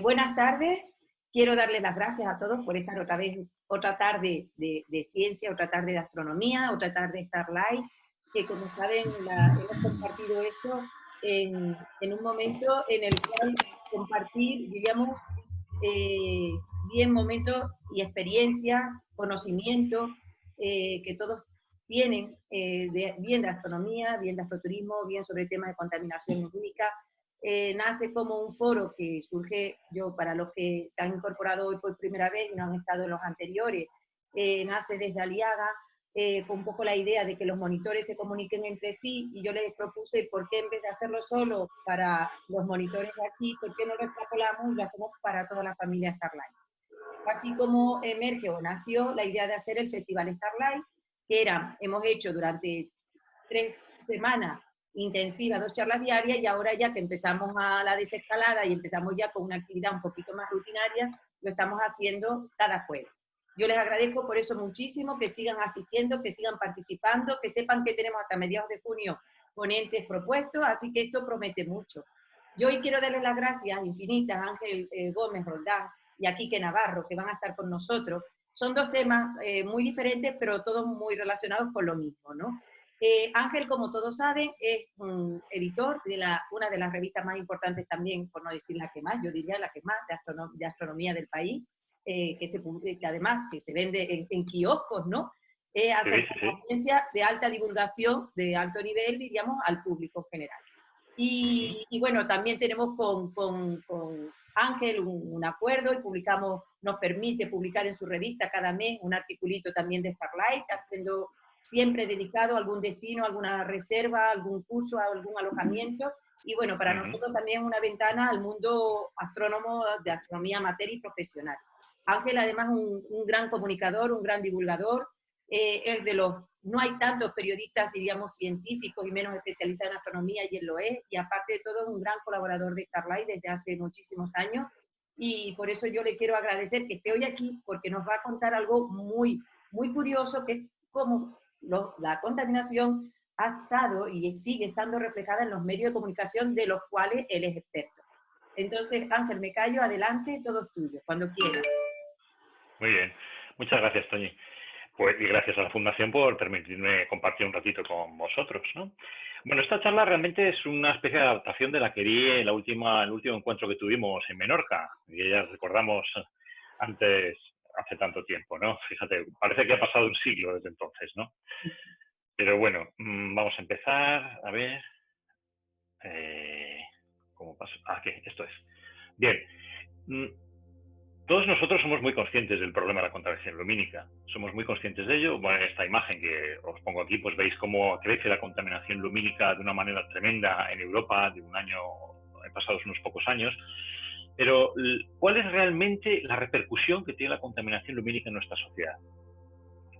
Buenas tardes. Quiero darles las gracias a todos por estar otra vez, otra tarde de ciencia, otra tarde de astronomía, otra tarde de Starlight, que como saben hemos compartido esto en un momento en el cual compartir, diríamos, bien momentos y experiencias, conocimiento que todos tienen, bien de astronomía, bien de astroturismo, bien sobre el tema de contaminación lumínica. Nace como un foro que surge, yo para los que se han incorporado hoy por primera vez y no han estado en los anteriores, nace desde Aliaga, con un poco la idea de que los monitores se comuniquen entre sí, y yo les propuse por qué en vez de hacerlo solo para los monitores de aquí, por qué no lo extrapolamos y lo hacemos para toda la familia Starlight. Así como emerge o nació la idea de hacer el Festival Starlight, que hemos hecho durante 3 semanas intensivas, 2 charlas diarias, y ahora ya que empezamos a la desescalada y empezamos ya con una actividad un poquito más rutinaria, lo estamos haciendo cada jueves. Yo les agradezco por eso muchísimo, que sigan asistiendo, que sigan participando, que sepan que tenemos hasta mediados de junio ponentes propuestos, así que esto promete mucho. Yo hoy quiero darles las gracias infinitas a Ángel Gómez Roldán y a Quique Navarro, que van a estar con nosotros. Son dos temas muy diferentes, pero todos muy relacionados con lo mismo, ¿no? Ángel, como todos saben, es un editor de una de las revistas más importantes también, por no decir la que más, yo diría la que más, de astronomía del país, que además que se vende en kioscos, ¿no? Acerca de la ciencia de alta divulgación, de alto nivel, diríamos, al público general. Y bueno, también tenemos con Ángel un acuerdo y nos permite publicar en su revista cada mes un articulito también de Starlight, haciendo siempre dedicado a algún destino, alguna reserva, algún curso, algún alojamiento. Y bueno, para nosotros también es una ventana al mundo astrónomo, de astronomía amateur y profesional. Ángel además un gran comunicador, un gran divulgador, es de los, no hay tantos periodistas, diríamos, científicos y menos especializados en astronomía, y él lo es, y aparte de todo es un gran colaborador de Starlight desde hace muchísimos años, y por eso yo le quiero agradecer que esté hoy aquí, porque nos va a contar algo muy, muy curioso, que es cómo la contaminación ha estado y sigue estando reflejada en los medios de comunicación de los cuales él es experto. Entonces, Ángel, me callo, adelante, todo es tuyo, cuando quieras. Muy bien, muchas gracias, Toñi. Pues, y gracias a la Fundación por permitirme compartir un ratito con vosotros, ¿no? Bueno, esta charla realmente es una especie de adaptación de la que di en el último encuentro que tuvimos en Menorca, y ya recordamos antes, hace tanto tiempo, ¿no? Fíjate, parece que ha pasado un siglo desde entonces, ¿no? Pero bueno, vamos a empezar, a ver... ¿cómo pasa? Aquí, esto es. Bien. Todos nosotros somos muy conscientes del problema de la contaminación lumínica. Somos muy conscientes de ello. Bueno, en esta imagen que os pongo aquí, pues veis cómo crece la contaminación lumínica de una manera tremenda en Europa de un año, pasados unos pocos años. Pero, ¿cuál es realmente la repercusión que tiene la contaminación lumínica en nuestra sociedad?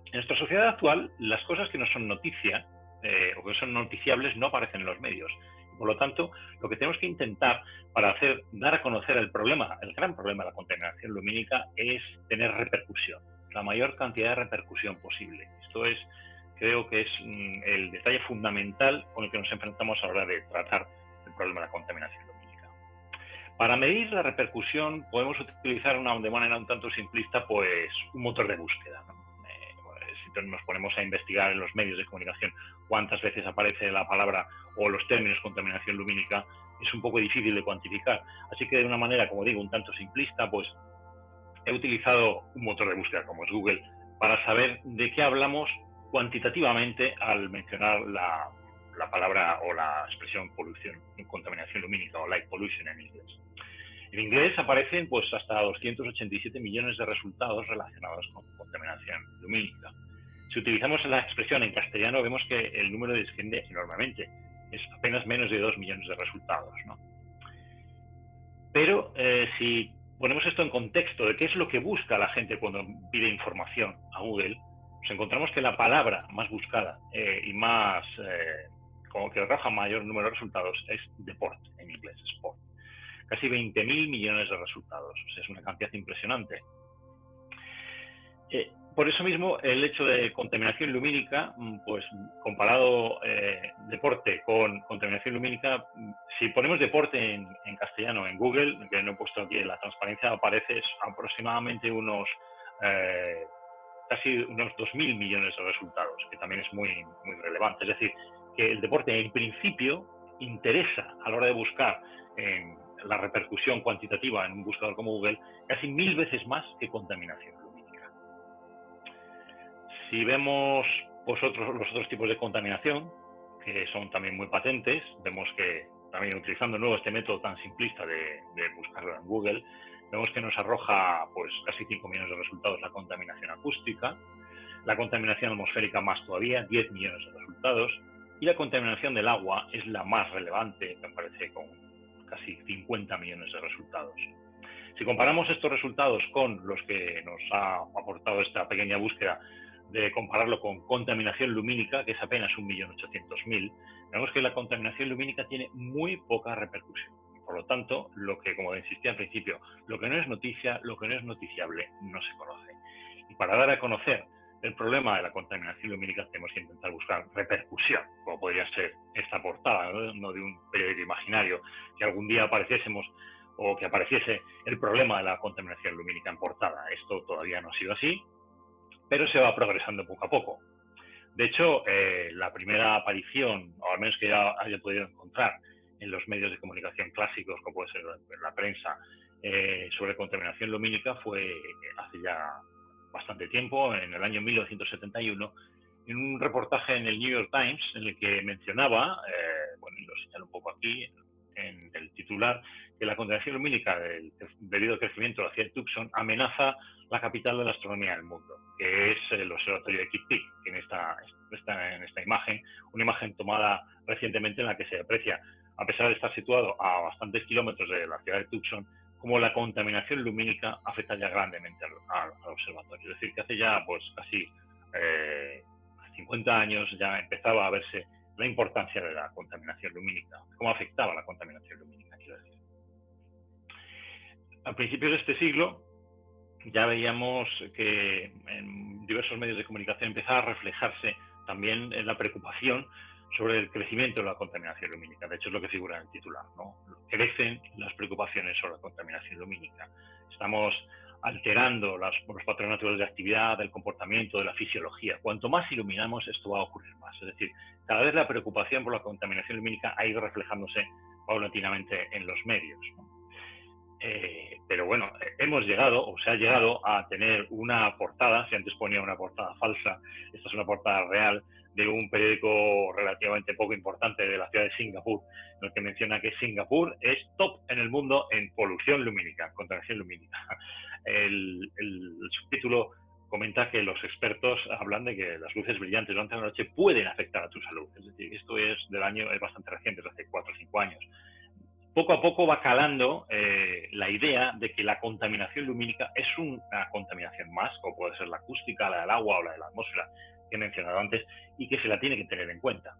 En nuestra sociedad actual, las cosas que no son noticia o que son noticiables no aparecen en los medios. Por lo tanto, lo que tenemos que intentar para dar a conocer el gran problema de la contaminación lumínica, es tener repercusión, la mayor cantidad de repercusión posible. Esto creo que es el detalle fundamental con el que nos enfrentamos a la hora de tratar el problema de la contaminación lumínica. Para medir la repercusión podemos utilizar de manera un tanto simplista, pues un motor de búsqueda, ¿no? Si nos ponemos a investigar en los medios de comunicación cuántas veces aparece la palabra o los términos contaminación lumínica, es un poco difícil de cuantificar. Así que de una manera, como digo, un tanto simplista, pues he utilizado un motor de búsqueda como es Google para saber de qué hablamos cuantitativamente al mencionar la palabra o la expresión contaminación lumínica, o light pollution en inglés. En inglés aparecen pues hasta 287 millones de resultados relacionados con contaminación lumínica. Si utilizamos la expresión en castellano, vemos que el número desciende enormemente. Es apenas menos de 2 millones de resultados, ¿no? Pero si ponemos esto en contexto de qué es lo que busca la gente cuando pide información a Google, nos encontramos que la palabra más buscada y más como que arroja mayor número de resultados es deporte, en inglés, sport. Casi 20.000 millones de resultados. O sea, es una cantidad impresionante. por eso mismo, el hecho de contaminación lumínica, pues comparado deporte con contaminación lumínica, si ponemos deporte en castellano en Google, que no he puesto aquí en la transparencia, aparece aproximadamente casi unos 2.000 millones de resultados, que también es muy, muy relevante. Es decir, que el deporte en principio interesa a la hora de buscar la repercusión cuantitativa en un buscador como Google casi 1000 veces más que contaminación lumínica. Si vemos los otros tipos de contaminación, que son también muy patentes, vemos que también utilizando de nuevo este método tan simplista de buscarlo en Google, vemos que nos arroja pues casi 5 millones de resultados la contaminación acústica, la contaminación atmosférica más todavía, 10 millones de resultados, y la contaminación del agua es la más relevante, me parece, con casi 50 millones de resultados. Si comparamos estos resultados con los que nos ha aportado esta pequeña búsqueda de compararlo con contaminación lumínica, que es apenas 1.800.000, vemos que la contaminación lumínica tiene muy poca repercusión. Por lo tanto, lo que, como insistí al principio, lo que no es noticia, lo que no es noticiable, no se conoce. Y para dar a conocer el problema de la contaminación lumínica tenemos que intentar buscar repercusión, como podría ser esta portada, no de un periódico imaginario, que algún día apareciésemos o que apareciese el problema de la contaminación lumínica en portada. Esto todavía no ha sido así, pero se va progresando poco a poco. De hecho, la primera aparición, o al menos que ya haya podido encontrar en los medios de comunicación clásicos, como puede ser la prensa, sobre contaminación lumínica fue hace ya bastante tiempo, en el año 1971, en un reportaje en el New York Times en el que mencionaba, bueno, y lo señalo un poco aquí, en el titular, que la contaminación lumínica debido al crecimiento de la ciudad de Tucson amenaza la capital de la astronomía del mundo, que es el observatorio de Kitt Peak, que en esta imagen, una imagen tomada recientemente en la que se aprecia, a pesar de estar situado a bastantes kilómetros de la ciudad de Tucson, como la contaminación lumínica afecta ya grandemente al observatorio. Es decir, que hace ya pues casi 50 años ya empezaba a verse la importancia de la contaminación lumínica, cómo afectaba la contaminación lumínica, quiero decir. A principios de este siglo ya veíamos que en diversos medios de comunicación empezaba a reflejarse también en la preocupación sobre el crecimiento de la contaminación lumínica. De hecho, es lo que figura en el titular, ¿no? Crecen las preocupaciones sobre la contaminación lumínica. Estamos alterando los patrones naturales de actividad, del comportamiento, de la fisiología. Cuanto más iluminamos, esto va a ocurrir más. Es decir, cada vez la preocupación por la contaminación lumínica ha ido reflejándose paulatinamente en los medios, ¿no? Pero bueno, hemos llegado, o se ha llegado a tener una portada, si antes ponía una portada falsa, esta es una portada real de un periódico relativamente poco importante de la ciudad de Singapur, en el que menciona que Singapur es top en el mundo en polución lumínica, contaminación lumínica. El subtítulo comenta que los expertos hablan de que las luces brillantes durante la noche pueden afectar a tu salud. Es decir, esto es bastante reciente, es de hace 4 o 5 años. Poco a poco va calando la idea de que la contaminación lumínica es una contaminación más, como puede ser la acústica, la del agua o la de la atmósfera que he mencionado antes, y que se la tiene que tener en cuenta.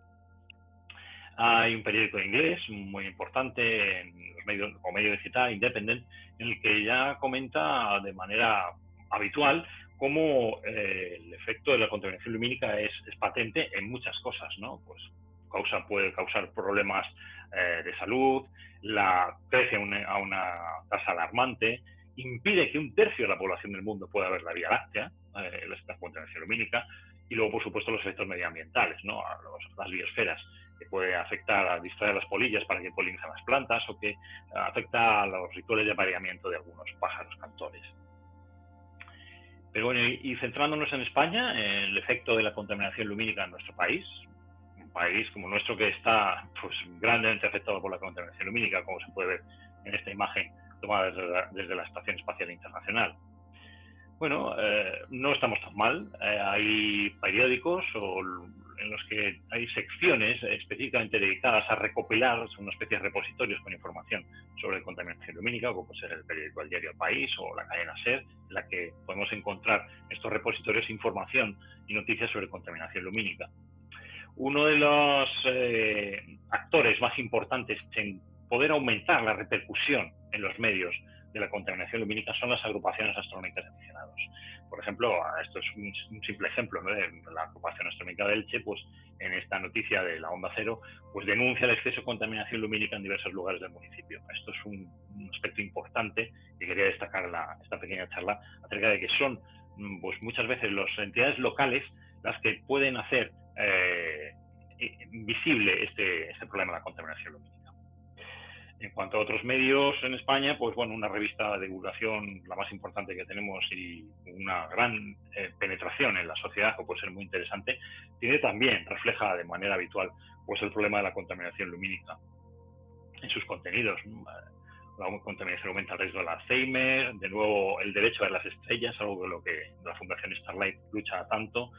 Hay un periódico inglés muy importante en los medios, como medio digital, Independent, en el que ya comenta de manera habitual cómo el efecto de la contaminación lumínica es patente en muchas cosas, ¿no? Pues puede causar problemas de salud, crece a una tasa alarmante, impide que 1/3 de la población del mundo pueda ver la Vía Láctea, la contaminación lumínica, y luego, por supuesto, los efectos medioambientales, ¿no? Las biosferas, que puede afectar a distraer las polillas para que polinizan las plantas o que afecta a los rituales de apareamiento de algunos pájaros cantores. Pero bueno, y centrándonos en España, en el efecto de la contaminación lumínica en nuestro país, un país como nuestro que está pues grandemente afectado por la contaminación lumínica, como se puede ver en esta imagen tomada desde la Estación Espacial Internacional. Bueno, no estamos tan mal. Hay periódicos en los que hay secciones específicamente dedicadas a recopilar, son una especie de repositorios con información sobre contaminación lumínica, como puede ser el periódico El Diario El País o la cadena SER, en la que podemos encontrar estos repositorios, información y noticias sobre contaminación lumínica. Uno de los actores más importantes en poder aumentar la repercusión en los medios de la contaminación lumínica son las agrupaciones astronómicas de aficionados. Por ejemplo, esto es un simple ejemplo, ¿no? De la agrupación astronómica de Elche, pues en esta noticia de la Onda Cero, pues denuncia el exceso de contaminación lumínica en diversos lugares del municipio. Esto es un aspecto importante que quería destacar en esta pequeña charla, acerca de que son pues muchas veces las entidades locales las que pueden hacer visible este problema de la contaminación lumínica. En cuanto a otros medios en España, pues bueno, una revista de divulgación, la más importante que tenemos y una gran penetración en la sociedad, que puede ser muy interesante, refleja de manera habitual pues el problema de la contaminación lumínica en sus contenidos. La contaminación aumenta el riesgo del Alzheimer, de nuevo el derecho a ver las estrellas, algo de lo que la Fundación Starlight lucha tanto.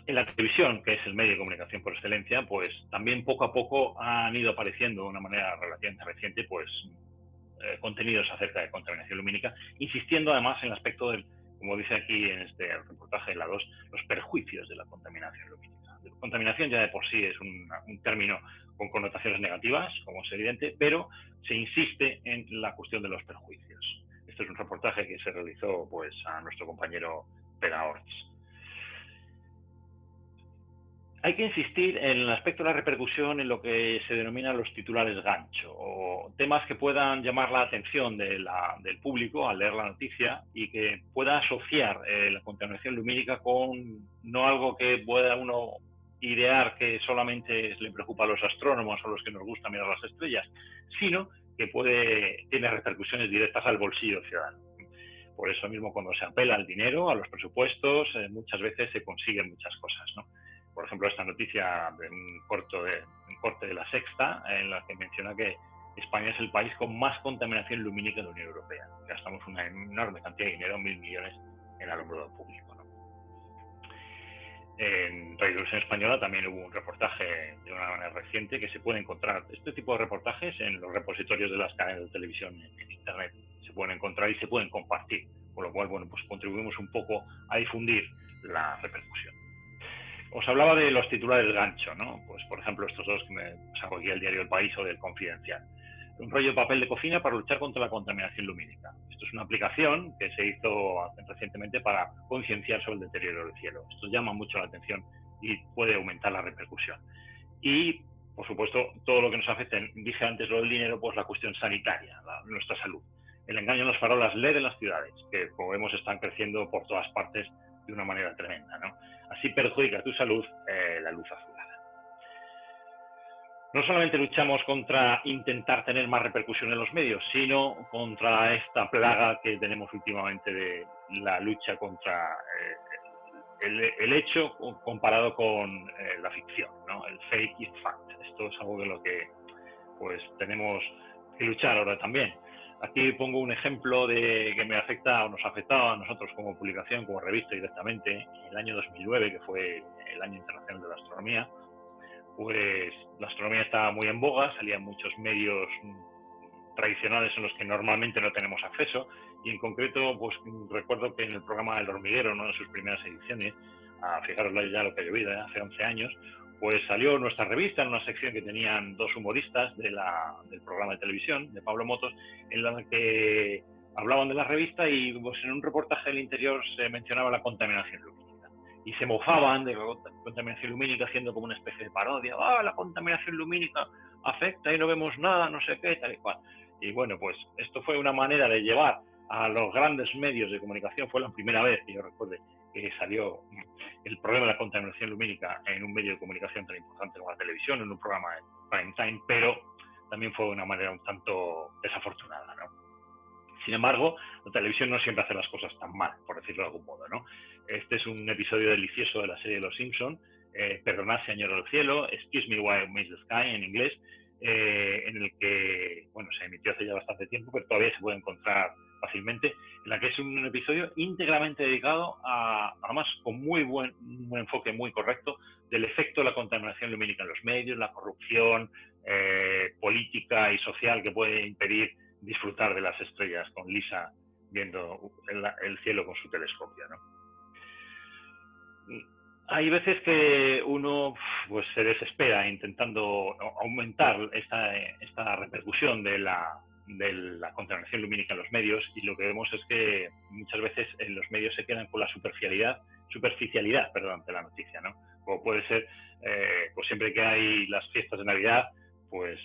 En la televisión, que es el medio de comunicación por excelencia, pues también poco a poco han ido apareciendo de una manera relativamente reciente pues contenidos acerca de contaminación lumínica, insistiendo además en el aspecto del, como dice aquí en este reportaje de la 2, los perjuicios de la contaminación lumínica. La contaminación ya de por sí es un término con connotaciones negativas, como es evidente, pero se insiste en la cuestión de los perjuicios. Este es un reportaje que se realizó pues a nuestro compañero Pera Orts. Hay que insistir en el aspecto de la repercusión en lo que se denomina los titulares gancho, o temas que puedan llamar la atención del público al leer la noticia y que pueda asociar la contaminación lumínica con no algo que pueda uno idear que solamente le preocupa a los astrónomos o a los que nos gusta mirar las estrellas, sino que tiene repercusiones directas al bolsillo ciudadano. Por eso mismo, cuando se apela al dinero, a los presupuestos, muchas veces se consiguen muchas cosas, ¿no? Por ejemplo, esta noticia de un corte de La Sexta, en la que menciona que España es el país con más contaminación lumínica de la Unión Europea. Gastamos una enorme cantidad de dinero, 1.000 millones, en alumbrado público, ¿no? En Radio Televisión Española también hubo un reportaje de una manera reciente que se puede encontrar. Este tipo de reportajes en los repositorios de las cadenas de televisión en Internet se pueden encontrar y se pueden compartir, con lo cual, bueno, pues contribuimos un poco a difundir la repercusión. Os hablaba de los titulares gancho, ¿no? Pues, por ejemplo, estos dos que me saco aquí del diario El País o del Confidencial. Un rollo de papel de cocina para luchar contra la contaminación lumínica. Esto es una aplicación que se hizo recientemente para concienciar sobre el deterioro del cielo. Esto llama mucho la atención y puede aumentar la repercusión. Y, por supuesto, todo lo que nos afecta, dije antes lo del dinero, pues la cuestión sanitaria, nuestra salud. El engaño en las farolas LED en las ciudades, que como vemos están creciendo por todas partes de una manera tremenda, ¿no? Así perjudica tu salud la luz azulada. No solamente luchamos contra intentar tener más repercusión en los medios, sino contra esta plaga que tenemos últimamente de la lucha contra el hecho comparado con la ficción, ¿no? El fake is fact. Esto es algo de lo que pues tenemos que luchar ahora también. Aquí pongo un ejemplo de que me afecta o nos afectaba a nosotros como publicación, como revista directamente, en el año 2009, que fue el Año Internacional de la Astronomía. Pues la astronomía estaba muy en boga, salían muchos medios tradicionales en los que normalmente no tenemos acceso, y en concreto pues recuerdo que en el programa El Hormiguero, una de sus primeras ediciones, fijaros ya lo que ha llovido, hace 11 años, pues salió nuestra revista en una sección que tenían dos humoristas del programa de televisión, de Pablo Motos, en la que hablaban de la revista y pues en un reportaje del interior se mencionaba la contaminación lumínica. Y se mofaban de la contaminación lumínica haciendo como una especie de parodia. La contaminación lumínica afecta y no vemos nada, no sé qué, tal y cual. Y bueno, pues esto fue una manera de llevar a los grandes medios de comunicación. Fue la primera vez que yo recuerde que salió el problema de la contaminación lumínica en un medio de comunicación tan importante como la televisión, en un programa de prime time, pero también fue de una manera un tanto desafortunada, ¿no? Sin embargo, la televisión no siempre hace las cosas tan mal, por decirlo de algún modo, ¿no? Este es un episodio delicioso de la serie de Los Simpson, Perdonad, señor del cielo, Excuse me while I miss the sky, en inglés, en el que, bueno, se emitió hace ya bastante tiempo, pero todavía se puede encontrar fácilmente, en la que es un episodio íntegramente dedicado además con un enfoque muy correcto, del efecto de la contaminación lumínica en los medios, la corrupción política y social que puede impedir disfrutar de las estrellas con Lisa viendo el cielo con su telescopio, ¿no? Hay veces que uno se desespera intentando aumentar esta repercusión de la de la contaminación lumínica en los medios, y lo que vemos es que muchas veces en los medios se quedan con la superficialidad de la noticia, ¿no? Como puede ser, pues siempre que hay las fiestas de Navidad, pues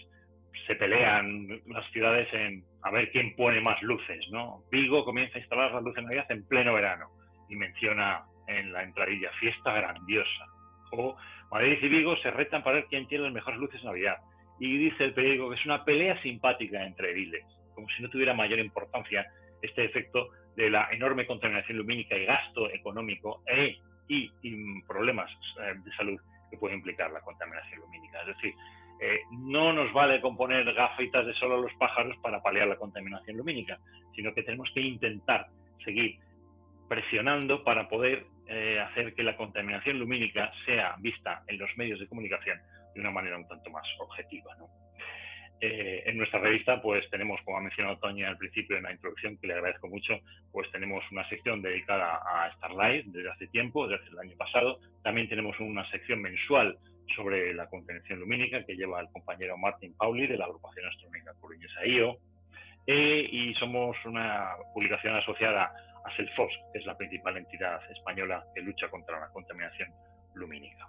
se pelean las ciudades en a ver quién pone más luces, ¿no? Vigo comienza a instalar las luces de Navidad en pleno verano y menciona en la entradilla fiesta grandiosa. O Madrid y Vigo se retan para ver quién tiene las mejores luces de Navidad. Y dice el periódico que es una pelea simpática entre ediles, como si no tuviera mayor importancia este efecto de la enorme contaminación lumínica y gasto económico y problemas de salud que puede implicar la contaminación lumínica. Es decir, no nos vale con poner gafitas de sol a los pájaros para paliar la contaminación lumínica, sino que tenemos que intentar seguir presionando para poder hacer que la contaminación lumínica sea vista en los medios de comunicación de una manera un tanto más objetiva, ¿no? En nuestra revista, pues tenemos, como ha mencionado Toña al principio en la introducción, que le agradezco mucho, pues tenemos una sección dedicada a Starlight desde hace tiempo, desde el año pasado. También tenemos una sección mensual sobre la contaminación lumínica que lleva el compañero Martín Pauli de la agrupación astronómica coruñesa IO. Y somos una publicación asociada a Selfos, que es la principal entidad española que lucha contra la contaminación lumínica.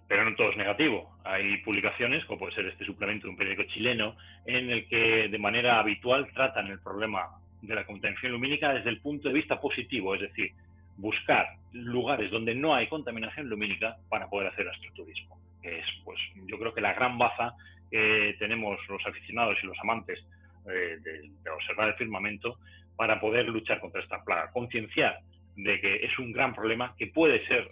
Pero no todo es negativo. Hay publicaciones, como puede ser este suplemento de un periódico chileno, en el que de manera habitual tratan el problema de la contaminación lumínica desde el punto de vista positivo, es decir, buscar lugares donde no hay contaminación lumínica para poder hacer astroturismo. Que es, pues, yo creo que la gran baza que tenemos los aficionados y los amantes de observar el firmamento para poder luchar contra esta plaga. Concienciar de que es un gran problema que puede ser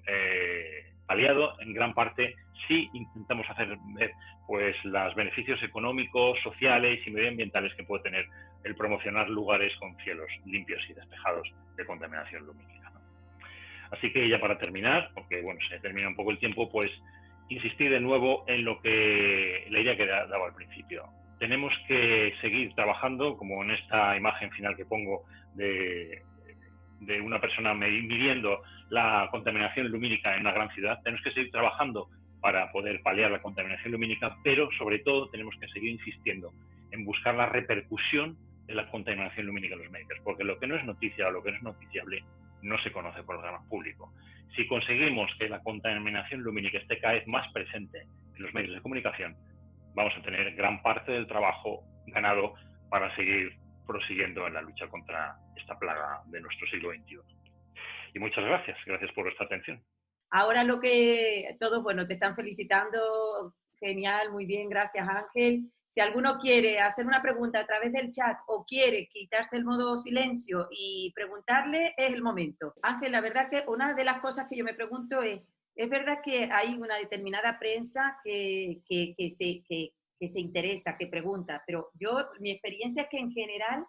paliado en gran parte si intentamos hacer ver pues los beneficios económicos, sociales y medioambientales que puede tener el promocionar lugares con cielos limpios y despejados de contaminación lumínica, ¿no? Así que ya para terminar, porque bueno, se termina un poco el tiempo, pues insistir de nuevo en lo que la idea que daba al principio. Tenemos que seguir trabajando, como en esta imagen final que pongo de una persona midiendo la contaminación lumínica en una gran ciudad. Tenemos que seguir trabajando para poder paliar la contaminación lumínica, pero sobre todo tenemos que seguir insistiendo en buscar la repercusión de la contaminación lumínica en los medios, porque lo que no es noticia o lo que no es noticiable no se conoce por el gran público. Si conseguimos que la contaminación lumínica esté cada vez más presente en los medios de comunicación, vamos a tener gran parte del trabajo ganado para seguir prosiguiendo en la lucha contra esta plaga de nuestro siglo XXI. Y muchas gracias por vuestra atención. Ahora lo que todos, bueno, te están felicitando, genial, muy bien, gracias Ángel. Si alguno quiere hacer una pregunta a través del chat o quiere quitarse el modo silencio y preguntarle, es el momento. Ángel, la verdad que una de las cosas que yo me pregunto es verdad que hay una determinada prensa que se interesa, que pregunta, pero mi experiencia es que en general,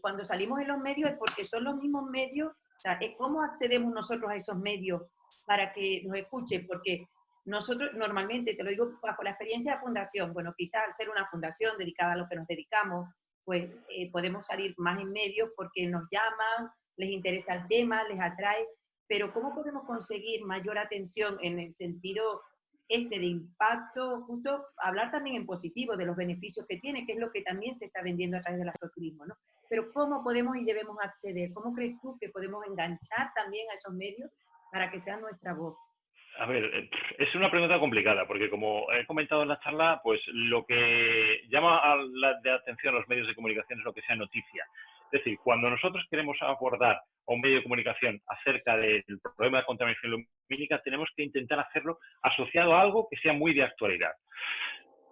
cuando salimos en los medios es porque son los mismos medios. O sea, ¿cómo accedemos nosotros a esos medios para que nos escuchen? Porque nosotros normalmente, te lo digo bajo la experiencia de fundación, bueno, quizás al ser una fundación dedicada a lo que nos dedicamos, pues podemos salir más en medios porque nos llaman, les interesa el tema, les atrae, pero ¿cómo podemos conseguir mayor atención en el sentido de impacto? Justo hablar también en positivo de los beneficios que tiene, que es lo que también se está vendiendo a través del astroturismo, ¿no? Pero ¿cómo podemos y debemos acceder? ¿Cómo crees tú que podemos enganchar también a esos medios para que sean nuestra voz? A ver, es una pregunta complicada, porque como he comentado en la charla, pues lo que llama de atención a los medios de comunicación es lo que sea noticia. Es decir, cuando nosotros queremos abordar a un medio de comunicación acerca del problema de contaminación lumínica, tenemos que intentar hacerlo asociado a algo que sea muy de actualidad.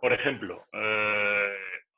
Por ejemplo,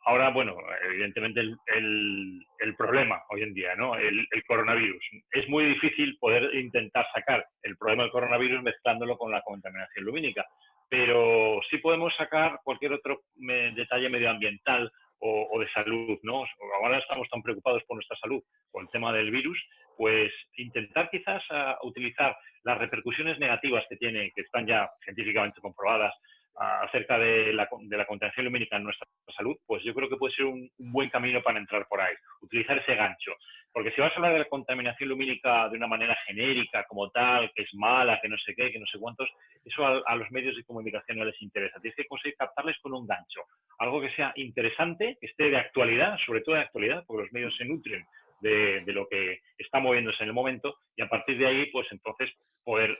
ahora, bueno, evidentemente el problema hoy en día, ¿no? El coronavirus. Es muy difícil poder intentar sacar el problema del coronavirus mezclándolo con la contaminación lumínica, pero sí podemos sacar cualquier otro detalle medioambiental o de salud, ¿no? Ahora estamos tan preocupados por nuestra salud, con el tema del virus, pues intentar quizás utilizar las repercusiones negativas que tiene, que están ya científicamente comprobadas, acerca de la contaminación lumínica en nuestra salud, pues yo creo que puede ser un buen camino para entrar por ahí, utilizar ese gancho. Porque si vas a hablar de la contaminación lumínica de una manera genérica, como tal, que es mala, que no sé qué, que no sé cuántos, eso a los medios de comunicación no les interesa. Tienes que conseguir captarles con un gancho. algo que sea interesante, que esté de actualidad, sobre todo de actualidad, porque los medios se nutren de lo que está moviéndose en el momento, y a partir de ahí, pues entonces poder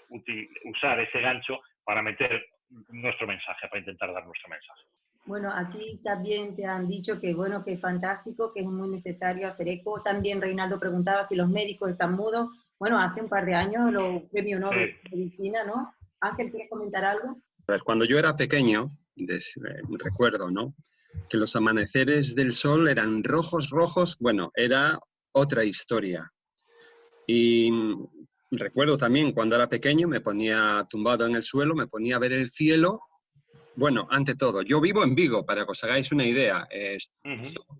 usar ese gancho para meter nuestro mensaje, para intentar dar nuestro mensaje. Bueno, aquí también te han dicho que bueno, que es fantástico, que es muy necesario hacer eco. También Reinaldo preguntaba si los médicos están mudos. Bueno, hace un par de años los premios Nobel de Medicina, ¿no? Ángel, ¿quieres comentar algo? A ver, cuando yo era pequeño, recuerdo, ¿no?, que los amaneceres del sol eran rojos, rojos. Bueno, era otra historia. Y recuerdo también cuando era pequeño, me ponía tumbado en el suelo, me ponía a ver el cielo. Bueno, ante todo, yo vivo en Vigo, para que os hagáis una idea.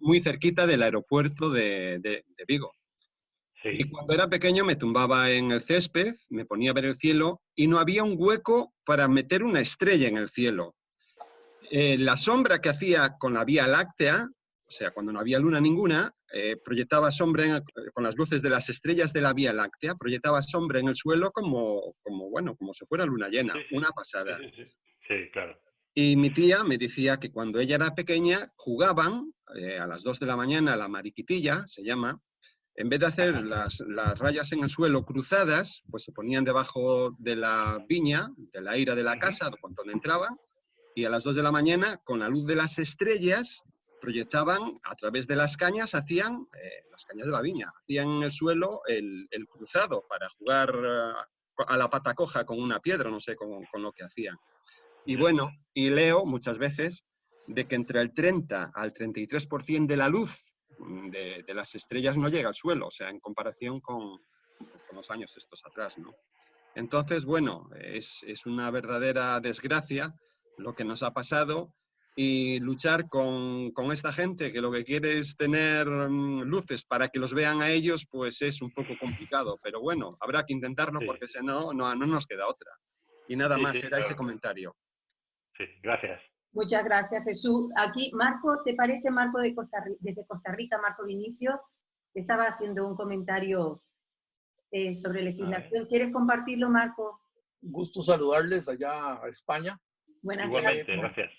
Muy cerquita del aeropuerto de Vigo. Sí. Y cuando era pequeño me tumbaba en el césped, me ponía a ver el cielo y no había un hueco para meter una estrella en el cielo. La sombra que hacía con la Vía Láctea, o sea, cuando no había luna ninguna, proyectaba sombra con las luces de las estrellas de la Vía Láctea, proyectaba sombra en el suelo como si fuera luna llena. Sí, una pasada. Sí, claro. Y mi tía me decía que cuando ella era pequeña jugaban a las 2 de la mañana, la mariquitilla se llama, en vez de hacer las rayas en el suelo cruzadas, pues se ponían debajo de la viña, de la eira de la casa, cuando entraban, y a las 2 de la mañana, con la luz de las estrellas, proyectaban a través de las cañas, hacían las cañas de la viña, hacían en el suelo el cruzado para jugar a la pata coja con una piedra, no sé, con lo que hacían. Y bueno, y leo muchas veces de que entre el 30 al 33% de la luz de las estrellas no llega al suelo, o sea, en comparación con los años estos atrás, ¿no? Entonces, bueno, es una verdadera desgracia lo que nos ha pasado, y luchar con esta gente que lo que quiere es tener luces para que los vean a ellos, pues es un poco complicado, pero bueno, habrá que intentarlo porque si no, no nos queda otra. Y nada más, era ese comentario. Sí, gracias. Muchas gracias, Jesús. Aquí, Marco, ¿te parece, Marco desde Costa Rica, Marco Vinicio? Estaba haciendo un comentario sobre legislación. ¿Quieres compartirlo, Marco? Gusto saludarles allá a España. Buenas Igualmente, gracias.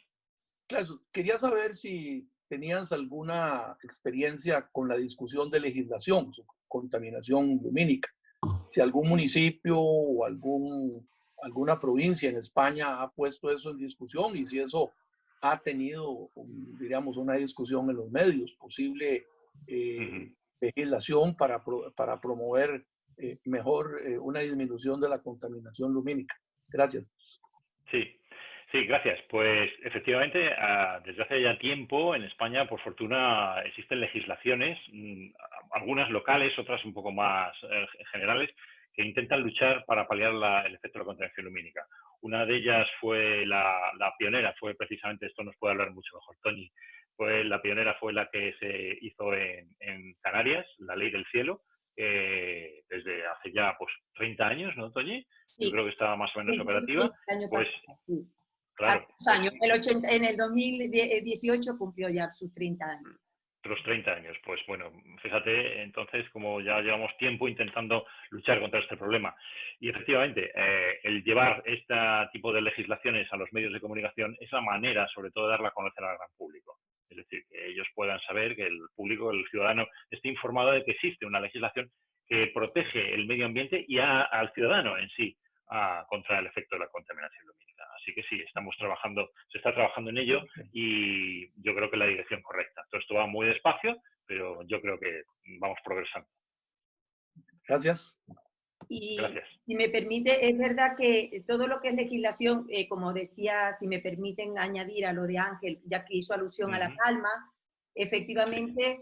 Claro, quería saber si tenías alguna experiencia con la discusión de legislación, contaminación lumínica. Si algún municipio o alguna provincia en España ha puesto eso en discusión, y si eso ha tenido, diríamos, una discusión en los medios, posible legislación para promover mejor una disminución de la contaminación lumínica. Gracias. Sí, gracias. Pues efectivamente, desde hace ya tiempo en España, por fortuna, existen legislaciones, algunas locales, otras un poco más generales, que intentan luchar para paliar el efecto de la contaminación lumínica. Una de ellas fue la pionera, fue precisamente, esto nos puede hablar mucho mejor Toñi, la pionera fue la que se hizo en Canarias, la Ley del Cielo, desde hace ya pues 30 años, ¿no, Toñi? Sí. Yo creo que estaba más o menos operativa. Pues, sí. Claro. Hace años. En el 2018 cumplió ya sus 30 años. Los 30 años, pues bueno, fíjate, entonces, como ya llevamos tiempo intentando luchar contra este problema. Y efectivamente, el llevar este tipo de legislaciones a los medios de comunicación es la manera, sobre todo, de darla a conocer al gran público. Es decir, que ellos puedan saber, que el público, el ciudadano, esté informado de que existe una legislación que protege el medio ambiente y al ciudadano en sí contra el efecto de la contaminación lumínica. Así que sí, se está trabajando en ello, y yo creo que es la dirección correcta. Todo esto va muy despacio, pero yo creo que vamos progresando. Gracias. Y gracias. Si me permite, es verdad que todo lo que es legislación, como decía, si me permiten añadir a lo de Ángel, ya que hizo alusión a La Palma, efectivamente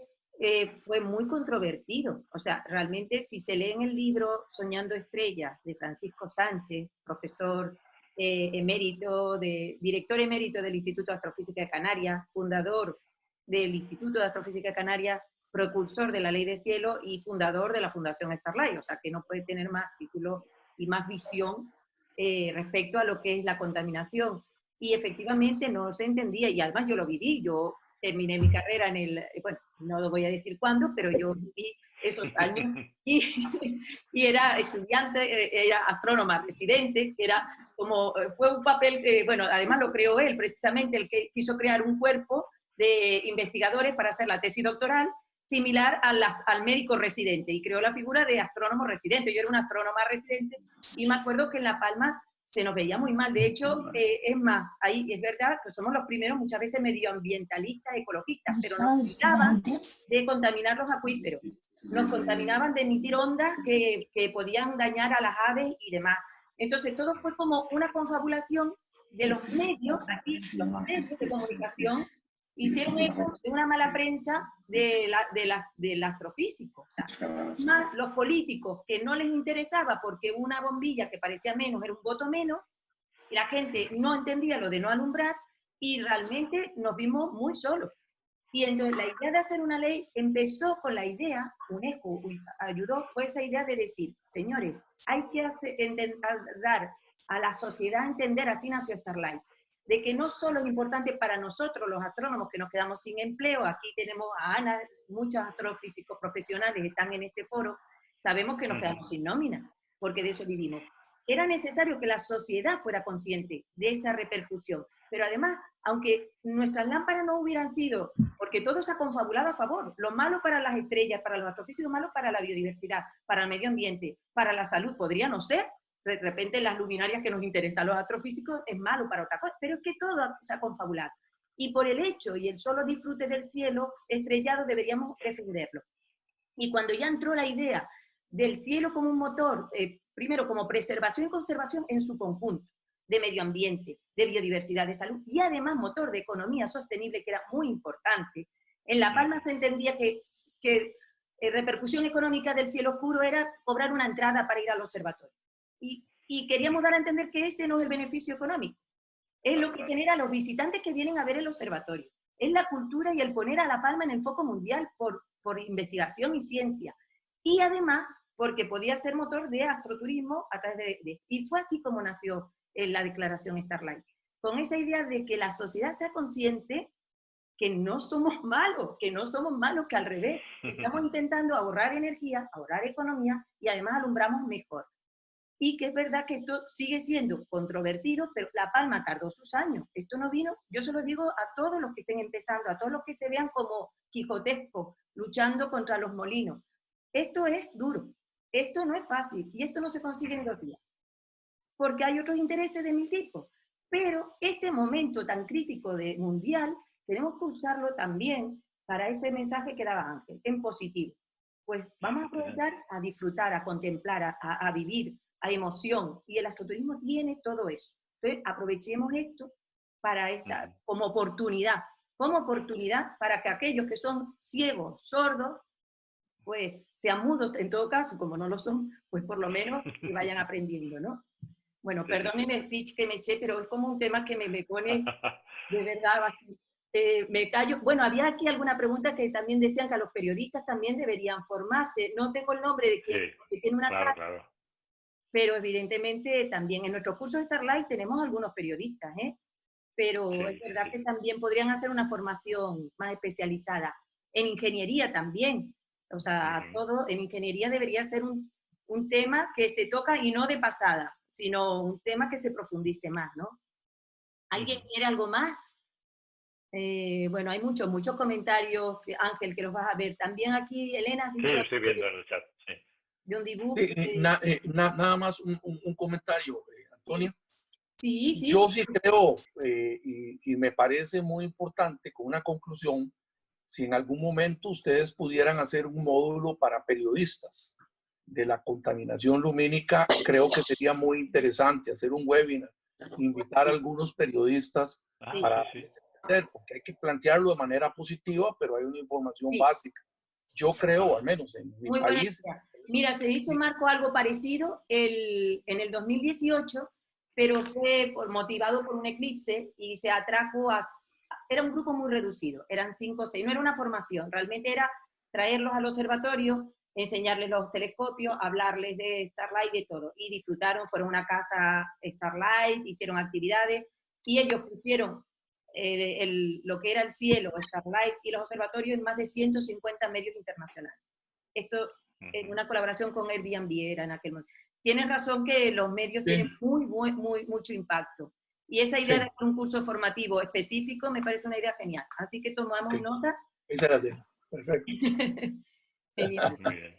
fue muy controvertido. O sea, realmente si se lee en el libro Soñando Estrellas de Francisco Sánchez, profesor director emérito del Instituto de Astrofísica de Canarias, fundador del Instituto de Astrofísica de Canarias, precursor de la Ley de Cielo y fundador de la Fundación Starlight, o sea que no puede tener más título y más visión respecto a lo que es la contaminación. Y efectivamente no se entendía, y además yo lo viví, yo terminé mi carrera bueno, no lo voy a decir cuándo, pero yo viví esos años, y, y era estudiante, era astrónoma residente, era como, fue un papel, bueno, además lo creó él, precisamente el que quiso crear un cuerpo de investigadores para hacer la tesis doctoral, similar al médico residente, y creó la figura de astrónomo residente. Yo era una astrónoma residente, y me acuerdo que en La Palma se nos veía muy mal. De hecho, es más, ahí es verdad que somos los primeros muchas veces medioambientalistas, ecologistas, pero nos cuidaban de contaminar los acuíferos. Nos contaminaban de emitir ondas que podían dañar a las aves y demás. Entonces, todo fue como una confabulación de los medios, aquí, los medios de comunicación, hicieron eco de una mala prensa del astrofísico. O sea, más los políticos que no les interesaba porque una bombilla que parecía menos era un voto menos, y la gente no entendía lo de no alumbrar, y realmente nos vimos muy solos. Y entonces la idea de hacer una ley empezó con la idea, UNESCO ayudó, fue esa idea de decir, señores, hay que dar a la sociedad a entender, así nació Starlight, de que no solo es importante para nosotros los astrónomos que nos quedamos sin empleo, aquí tenemos a Ana, muchos astrofísicos profesionales están en este foro, sabemos que nos quedamos sin nómina, porque de eso vivimos. Era necesario que la sociedad fuera consciente de esa repercusión, pero además, aunque nuestras lámparas no hubieran sido, porque todo se ha confabulado a favor, lo malo para las estrellas, para los astrofísicos, malo para la biodiversidad, para el medio ambiente, para la salud, podría no ser, de repente las luminarias que nos interesan a los astrofísicos es malo para otra cosa, pero es que todo se ha confabulado. Y por el hecho y el solo disfrute del cielo estrellado deberíamos defenderlo. Y cuando ya entró la idea del cielo como un motor, primero como preservación y conservación en su conjunto, de medio ambiente, de biodiversidad, de salud, y además motor de economía sostenible, que era muy importante, en La Palma se entendía que repercusión económica del cielo oscuro era cobrar una entrada para ir al observatorio. Y queríamos dar a entender que ese no es el beneficio económico, es lo que genera los visitantes que vienen a ver el observatorio. Es la cultura y el poner a La Palma en el foco mundial por investigación y ciencia. Y además, porque podía ser motor de astroturismo a través y fue así como nació la declaración Starlight. Con esa idea de que la sociedad sea consciente que no somos malos, que al revés. Estamos intentando ahorrar energía, ahorrar economía y además alumbramos mejor. Y que es verdad que esto sigue siendo controvertido, pero La Palma tardó sus años. Esto no vino, yo se lo digo a todos los que estén empezando, a todos los que se vean como quijotescos, luchando contra los molinos. Esto es duro, esto no es fácil, y esto no se consigue en 2 días, porque hay otros intereses de mi tipo. Pero este momento tan crítico de mundial, tenemos que usarlo también para ese mensaje que daba Ángel, en positivo. Pues vamos a aprovechar a disfrutar, a contemplar, a vivir, a emoción, y el astroturismo tiene todo eso. Entonces aprovechemos esto para como oportunidad para que aquellos que son ciegos, sordos, pues sean mudos en todo caso, como no lo son, pues por lo menos que vayan aprendiendo, ¿no? Bueno, perdonen el pitch que me eché, pero es como un tema que me pone de verdad así. Me callo. Bueno, había aquí alguna pregunta que también decían que a los periodistas también deberían formarse. No tengo el nombre de quien que tiene una claro. Pero evidentemente también en nuestro curso de Starlight tenemos algunos periodistas, pero es verdad que también podrían hacer una formación más especializada. En ingeniería también. O sea, todo en ingeniería debería ser un tema que se toca y no de pasada, sino un tema que se profundice más, ¿no? ¿Alguien quiere algo más? Bueno, hay muchos comentarios, Ángel, que los vas a ver. También aquí, Elena, has dicho... Sí, estoy viendo en el chat, sí. De un dibujo... nada más un comentario, Antonio. Sí. Yo sí creo, y me parece muy importante, con una conclusión, si en algún momento ustedes pudieran hacer un módulo para periodistas de la contaminación lumínica, creo que sería muy interesante hacer un webinar, invitar a algunos periodistas para entender, porque hay que plantearlo de manera positiva, pero hay una información básica. Yo creo, al menos en mi país... Mira, se hizo, Marco, algo parecido en el 2018, pero fue motivado por un eclipse y se atrajo era un grupo muy reducido, eran 5 o 6, no era una formación, realmente era traerlos al observatorio, enseñarles los telescopios, hablarles de Starlight, de todo, y disfrutaron, fueron a una casa Starlight, hicieron actividades, y ellos pusieron lo que era el cielo, Starlight y los observatorios en más de 150 medios internacionales. esto en una colaboración con Airbnb era en aquel momento. Tienes razón que los medios tienen mucho impacto. Y esa idea de hacer un curso formativo específico me parece una idea genial. Así que tomamos nota. Esa la tengo. Perfecto. Genial. Muy bien.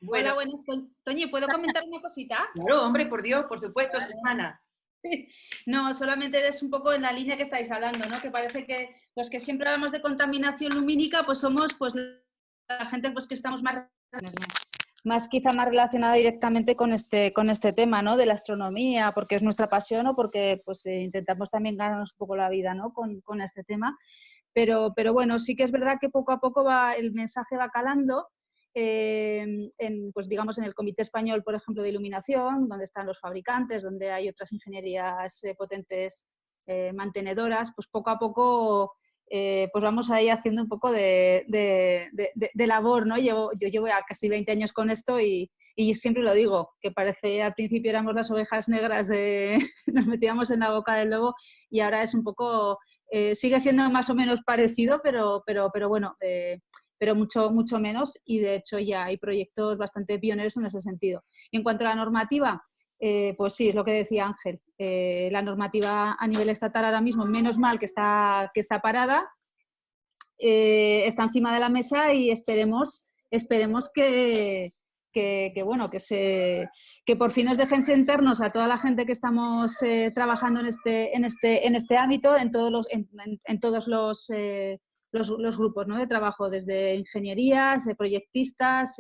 Bueno, hola, buenas. Toñi, ¿puedo comentar una cosita? Claro, hombre, por Dios, por supuesto, vale. Susana. No, solamente es un poco en la línea que estáis hablando, ¿no? Que parece que los que siempre hablamos de contaminación lumínica, pues somos pues la gente pues que estamos quizá más relacionada directamente con este tema, ¿no? De la astronomía, porque es nuestra pasión o porque pues intentamos también ganarnos un poco la vida, ¿no? Con este tema. Pero bueno, sí que es verdad que poco a poco el mensaje va calando. Pues digamos en el Comité Español, por ejemplo, de Iluminación, donde están los fabricantes, donde hay otras ingenierías potentes mantenedoras, pues poco a poco pues vamos ahí haciendo un poco de labor, ¿no? Yo llevo ya casi 20 años con esto y siempre lo digo, que parece al principio éramos las ovejas negras, nos metíamos en la boca del lobo y ahora es un poco, sigue siendo más o menos parecido, pero bueno, pero mucho menos y de hecho ya hay proyectos bastante pioneros en ese sentido. Y en cuanto a la normativa, pues sí, es lo que decía Ángel, la normativa a nivel estatal ahora mismo, menos mal que está parada, está encima de la mesa y esperemos que por fin nos dejen sentarnos a toda la gente que estamos trabajando en este ámbito, en todos los grupos, ¿no? De trabajo, desde ingenierías, proyectistas,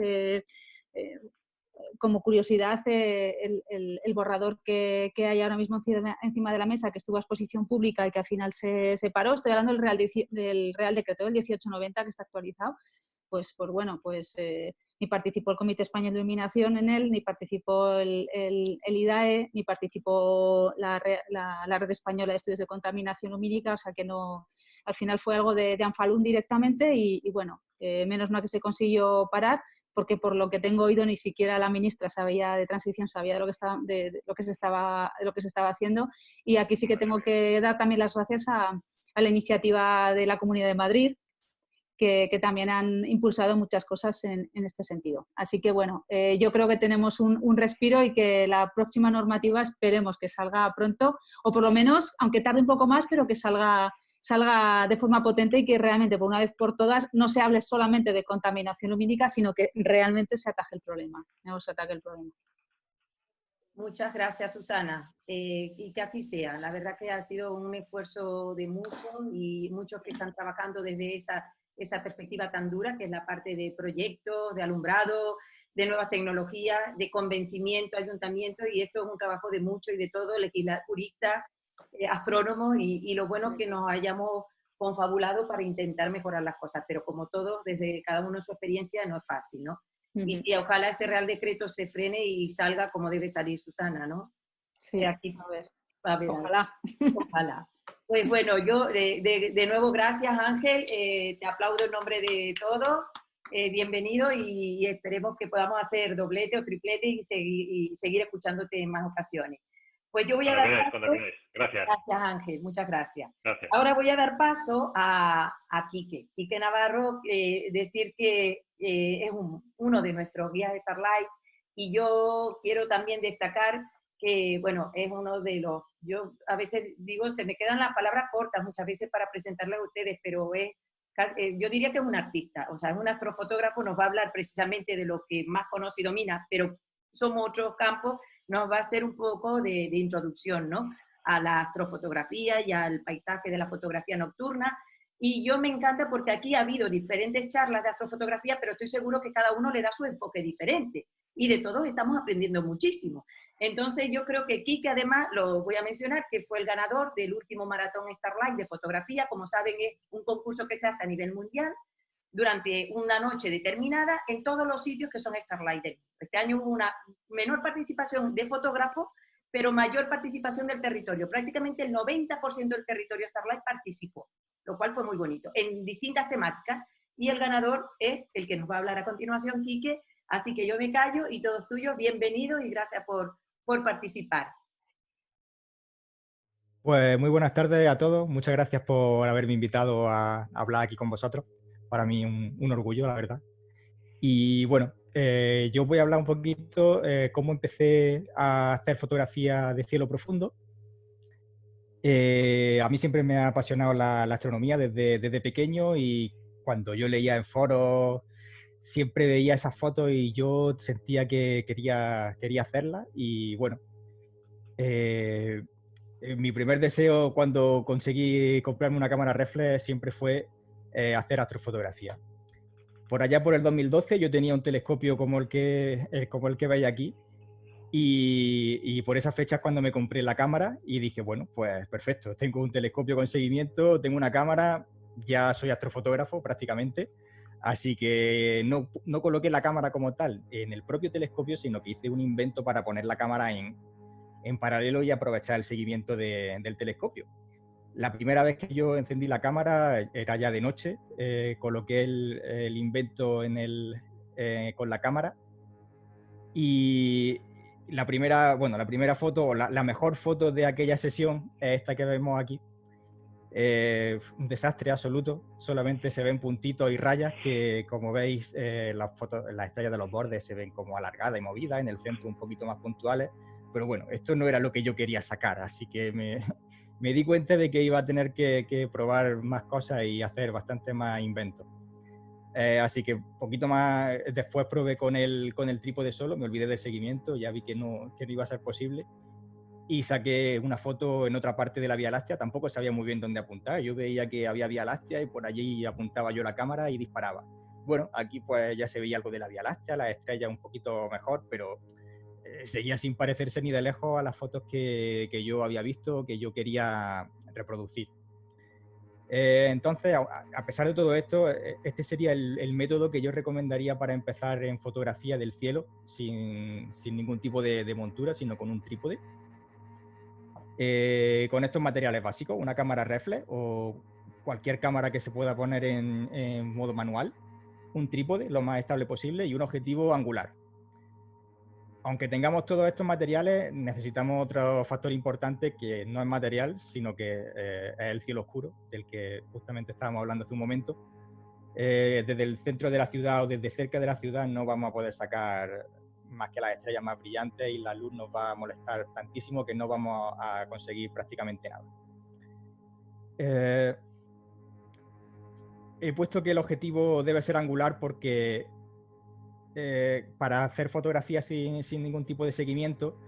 como curiosidad, el borrador que hay ahora mismo encima de la mesa, que estuvo a exposición pública y que al final se paró, estoy hablando del Real Decreto del 1890 que está actualizado, pues bueno, ni participó el Comité Español de Iluminación en él, ni participó el IDAE, ni participó la Red Española de Estudios de Contaminación Lumínica, o sea que no, al final fue algo de Anfalún directamente y bueno, menos mal que se consiguió parar, porque por lo que tengo oído ni siquiera la ministra de Transición sabía de lo que se estaba haciendo, y aquí sí que tengo que dar también las gracias a la iniciativa de la Comunidad de Madrid, que también han impulsado muchas cosas en este sentido. Así que bueno, yo creo que tenemos un respiro y que la próxima normativa esperemos que salga pronto, o por lo menos, aunque tarde un poco más, pero que salga de forma potente y que realmente por una vez por todas no se hable solamente de contaminación lumínica, sino que realmente se ataje el problema. Muchas gracias, Susana, y que así sea. La verdad que ha sido un esfuerzo de muchos y muchos que están trabajando desde esa perspectiva tan dura, que es la parte de proyectos, de alumbrado, de nuevas tecnologías, de convencimiento, ayuntamiento, y esto es un trabajo de muchos y de todos, legislaturistas, astrónomos, y lo bueno que nos hayamos confabulado para intentar mejorar las cosas, pero como todos, desde cada uno su experiencia, no es fácil, ¿no? Y ojalá este Real Decreto se frene y salga como debe salir, Susana, ¿no? Sí, aquí, a ver, ojalá. Ojalá. Pues bueno, yo de nuevo gracias, Ángel, te aplaudo en nombre de todos, bienvenido y esperemos que podamos hacer doblete o triplete y seguir escuchándote en más ocasiones. Pues yo voy a dar paso. Gracias. Gracias, Ángel, muchas gracias. Gracias. Ahora voy a dar paso a Quique Navarro, decir que es uno de nuestros guías de Starlight, y yo quiero también destacar que, bueno, es uno de los, yo a veces digo, se me quedan las palabras cortas muchas veces para presentarles a ustedes, pero yo diría que es un artista, o sea, es un astrofotógrafo, nos va a hablar precisamente de lo que más conoce y domina, pero somos otros campos, nos va a hacer un poco de introducción, ¿no?, a la astrofotografía y al paisaje de la fotografía nocturna. Y yo me encanta porque aquí ha habido diferentes charlas de astrofotografía, pero estoy seguro que cada uno le da su enfoque diferente. Y de todos estamos aprendiendo muchísimo. Entonces yo creo que Quique, además, lo voy a mencionar, que fue el ganador del último maratón Starlight de fotografía. Como saben, es un concurso que se hace a nivel mundial durante una noche determinada en todos los sitios que son Starlight. Este año hubo una menor participación de fotógrafos, pero mayor participación del territorio. Prácticamente el 90% del territorio Starlight participó, lo cual fue muy bonito, en distintas temáticas, y el ganador es el que nos va a hablar a continuación, Quique, así que yo me callo y todos tuyos, bienvenidos y gracias por participar. Pues muy buenas tardes a todos, muchas gracias por haberme invitado a hablar aquí con vosotros, para mí un orgullo, la verdad. Y bueno, yo voy a hablar un poquito cómo empecé a hacer fotografía de cielo profundo. A mí siempre me ha apasionado la astronomía desde pequeño, y cuando yo leía en foros siempre veía esas fotos y yo sentía que quería hacerlas. Y bueno, mi primer deseo cuando conseguí comprarme una cámara reflex siempre fue hacer astrofotografía. Por allá por el 2012 yo tenía un telescopio como el que veis aquí, y por esas fechas cuando me compré la cámara y dije, bueno, pues perfecto, tengo un telescopio con seguimiento, tengo una cámara, ya soy astrofotógrafo prácticamente. Así que no coloqué la cámara como tal en el propio telescopio, sino que hice un invento para poner la cámara en paralelo y aprovechar el seguimiento del telescopio. La primera vez que yo encendí la cámara era ya de noche, coloqué el invento con la cámara, y la primera foto, o la mejor foto de aquella sesión es esta que vemos aquí. Un desastre absoluto, solamente se ven puntitos y rayas que, como veis, las estrellas de los bordes se ven como alargadas y movidas, en el centro un poquito más puntuales, pero bueno, esto no era lo que yo quería sacar, así que me di cuenta de que iba a tener que probar más cosas y hacer bastante más inventos. Así que un poquito más después probé con el trípode solo, me olvidé del seguimiento, ya vi que no iba a ser posible, y saqué una foto en otra parte de la Vía Láctea. Tampoco sabía muy bien dónde apuntar, yo veía que había Vía Láctea y por allí apuntaba yo la cámara y disparaba. Bueno, aquí pues ya se veía algo de la Vía Láctea, las estrellas un poquito mejor, pero seguía sin parecerse ni de lejos a las fotos que yo había visto, que yo quería reproducir. Entonces, a pesar de todo esto, este sería el método que yo recomendaría para empezar en fotografía del cielo, sin ningún tipo de montura, sino con un trípode. Con estos materiales básicos, una cámara reflex o cualquier cámara que se pueda poner en modo manual, un trípode lo más estable posible y un objetivo angular. Aunque tengamos todos estos materiales, necesitamos otro factor importante que no es material, sino que es el cielo oscuro, del que justamente estábamos hablando hace un momento. Desde el centro de la ciudad o desde cerca de la ciudad no vamos a poder sacar más que las estrellas más brillantes, y la luz nos va a molestar tantísimo que no vamos a conseguir prácticamente nada. He puesto que el objetivo debe ser angular porque para hacer fotografías sin ningún tipo de seguimiento,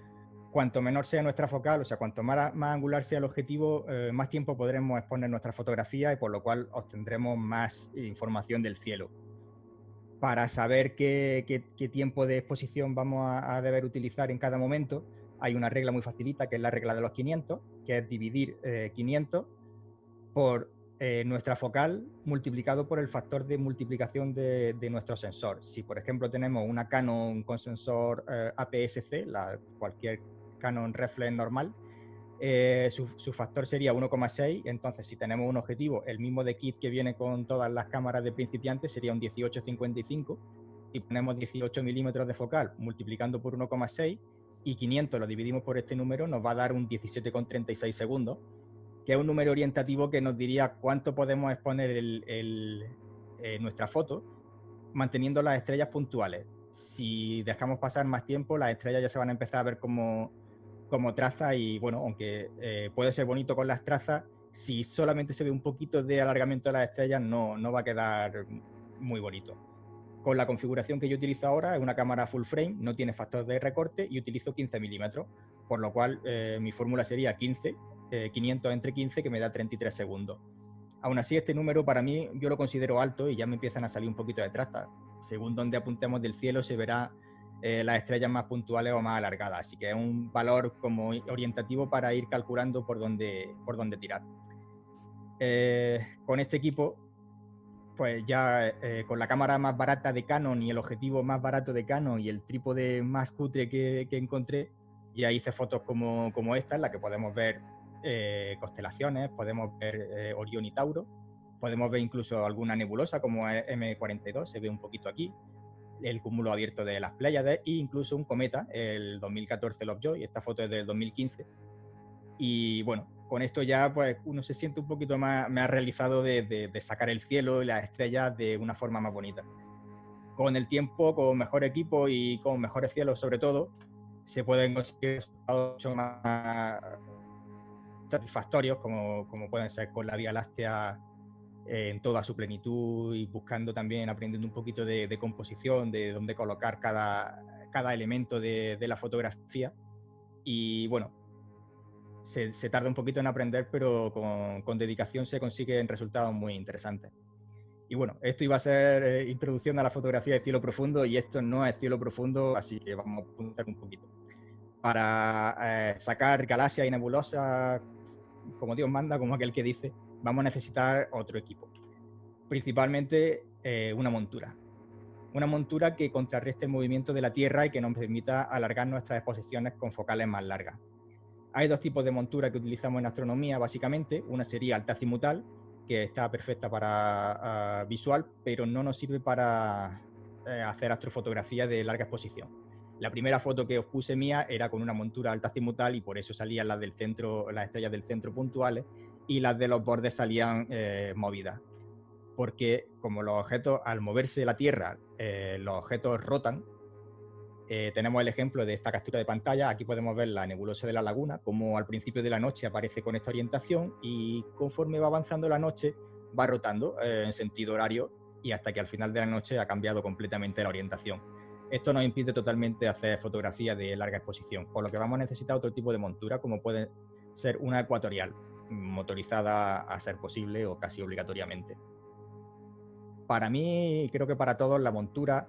cuanto menor sea nuestra focal, o sea, cuanto más angular sea el objetivo, más tiempo podremos exponer nuestra fotografía, y por lo cual obtendremos más información del cielo. Para saber qué tiempo de exposición vamos a deber utilizar en cada momento, hay una regla muy facilita, que es la regla de los 500, que es dividir 500 por nuestra focal multiplicado por el factor de multiplicación de nuestro sensor. Si, por ejemplo, tenemos una Canon con sensor APS-C, cualquier Canon reflex normal, su factor sería 1,6. Entonces, si tenemos un objetivo, el mismo de kit que viene con todas las cámaras de principiantes, sería un 18-55. Si ponemos 18 milímetros de focal multiplicando por 1,6 y 500 lo dividimos por este número, nos va a dar un 17,36 segundos, que es un número orientativo que nos diría cuánto podemos exponer nuestra foto manteniendo las estrellas puntuales. Si dejamos pasar más tiempo, las estrellas ya se van a empezar a ver como trazas, y bueno, aunque puede ser bonito con las trazas, si solamente se ve un poquito de alargamiento de las estrellas no va a quedar muy bonito. Con la configuración que yo utilizo ahora, es una cámara full frame, no tiene factor de recorte y utilizo 15 milímetros, por lo cual mi fórmula sería 500 entre 15, que me da 33 segundos. Aún así, este número para mí yo lo considero alto y ya me empiezan a salir un poquito de trazas. Según donde apuntemos del cielo se verá las estrellas más puntuales o más alargadas, así que es un valor como orientativo para ir calculando por dónde tirar. Con este equipo, pues ya con la cámara más barata de Canon y el objetivo más barato de Canon y el trípode más cutre que encontré, ya hice fotos como esta, en la que podemos ver constelaciones, podemos ver Orión y Tauro, podemos ver incluso alguna nebulosa como M42, se ve un poquito aquí, el cúmulo abierto de las Pléyades e incluso un cometa, el 2014 Lovejoy. Esta foto es del 2015. Y bueno, con esto ya pues uno se siente un poquito más realizado de sacar el cielo y las estrellas de una forma más bonita. con el tiempo, con mejor equipo y con mejores cielos sobre todo, se pueden conseguir resultados mucho más satisfactorios, como pueden ser con la Vía Láctea en toda su plenitud, y buscando también, aprendiendo un poquito de composición, de dónde colocar cada elemento de la fotografía. Y bueno, se tarda un poquito en aprender, pero con dedicación se consiguen resultados muy interesantes. Y bueno, esto iba a ser introducción a la fotografía de cielo profundo, y esto no es cielo profundo, así que vamos a puntuar un poquito. Para sacar galaxias y nebulosas, como Dios manda, como aquel que dice, vamos a necesitar otro equipo. Principalmente una montura. Una montura que contrarreste el movimiento de la Tierra y que nos permita alargar nuestras exposiciones con focales más largas. Hay dos tipos de montura que utilizamos en astronomía, básicamente. Una sería alta azimutal, que está perfecta para visual, pero no nos sirve para hacer astrofotografía de larga exposición. La primera foto que os puse mía era con una montura alta azimutal, y por eso salían las del centro, las estrellas del centro puntuales, y las de los bordes salían movidas. Porque como los objetos, al moverse la Tierra, los objetos rotan. Tenemos el ejemplo de esta captura de pantalla. Aquí podemos ver la nebulosa de la laguna, como al principio de la noche aparece con esta orientación, y conforme va avanzando la noche va rotando en sentido horario, y hasta que al final de la noche ha cambiado completamente la orientación. Esto nos impide totalmente hacer fotografías de larga exposición, por lo que vamos a necesitar otro tipo de montura, como puede ser una ecuatorial, motorizada a ser posible o casi obligatoriamente. Para mí, creo que para todos, la montura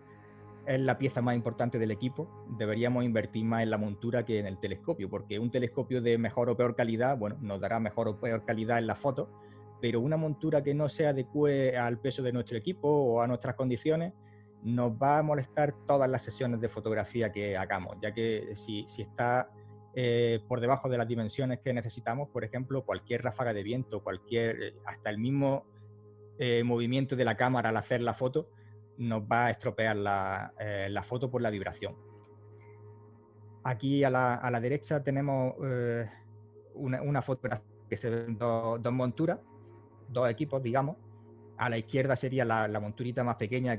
es la pieza más importante del equipo. Deberíamos invertir más en la montura que en el telescopio, porque un telescopio de mejor o peor calidad, bueno, nos dará mejor o peor calidad en la foto, pero una montura que no se adecue al peso de nuestro equipo o a nuestras condiciones nos va a molestar todas las sesiones de fotografía que hagamos, ya que si está por debajo de las dimensiones que necesitamos, por ejemplo, cualquier ráfaga de viento, hasta el mismo movimiento de la cámara al hacer la foto, nos va a estropear la foto por la vibración. Aquí a la derecha tenemos una fotografía que se ven dos monturas, dos equipos, digamos. A la izquierda sería la monturita más pequeña,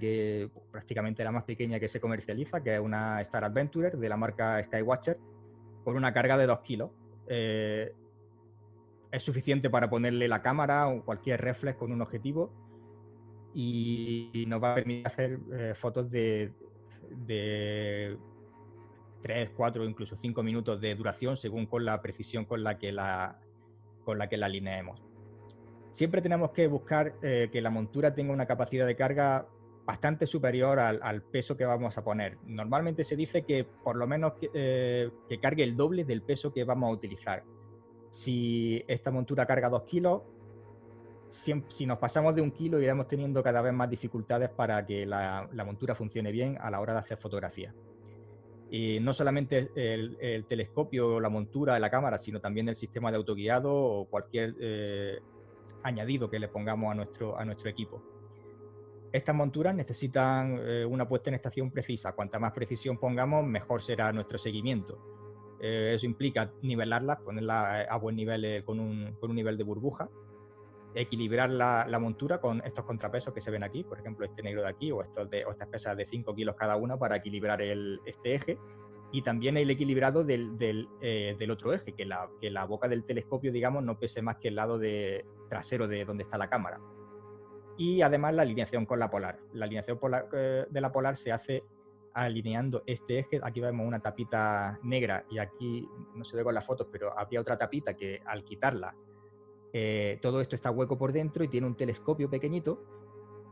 prácticamente la más pequeña que se comercializa, que es una Star Adventurer de la marca Skywatcher, con una carga de 2 kilos. Es suficiente para ponerle la cámara o cualquier reflex con un objetivo, y nos va a permitir hacer fotos de 3, 4 o incluso 5 minutos de duración, según con la precisión con la que la alineemos. Siempre tenemos que buscar que la montura tenga una capacidad de carga bastante superior al peso que vamos a poner. Normalmente se dice que por lo menos que cargue el doble del peso que vamos a utilizar. Si esta montura carga 2 kilos, si nos pasamos de 1 kilo, iremos teniendo cada vez más dificultades para que la montura funcione bien a la hora de hacer fotografía. Y no solamente el telescopio, la montura, la cámara, sino también el sistema de autoguiado o cualquier añadido que le pongamos a nuestro equipo. Estas monturas necesitan una puesta en estación precisa. Cuanta más precisión pongamos, mejor será nuestro seguimiento. Eso implica nivelarlas, ponerlas a buen nivel con un nivel de burbuja, equilibrar la montura con estos contrapesos que se ven aquí, por ejemplo este negro de aquí, o estas pesas de 5 kilos cada una, para equilibrar este eje, y también el equilibrado del otro eje, que la boca del telescopio, digamos, no pese más que el lado trasero de donde está la cámara. Y además la alineación con la polar. La alineación de la polar se hace alineando este eje. Aquí vemos una tapita negra, y aquí no se ve con las fotos, pero había otra tapita que al quitarla, todo esto está hueco por dentro y tiene un telescopio pequeñito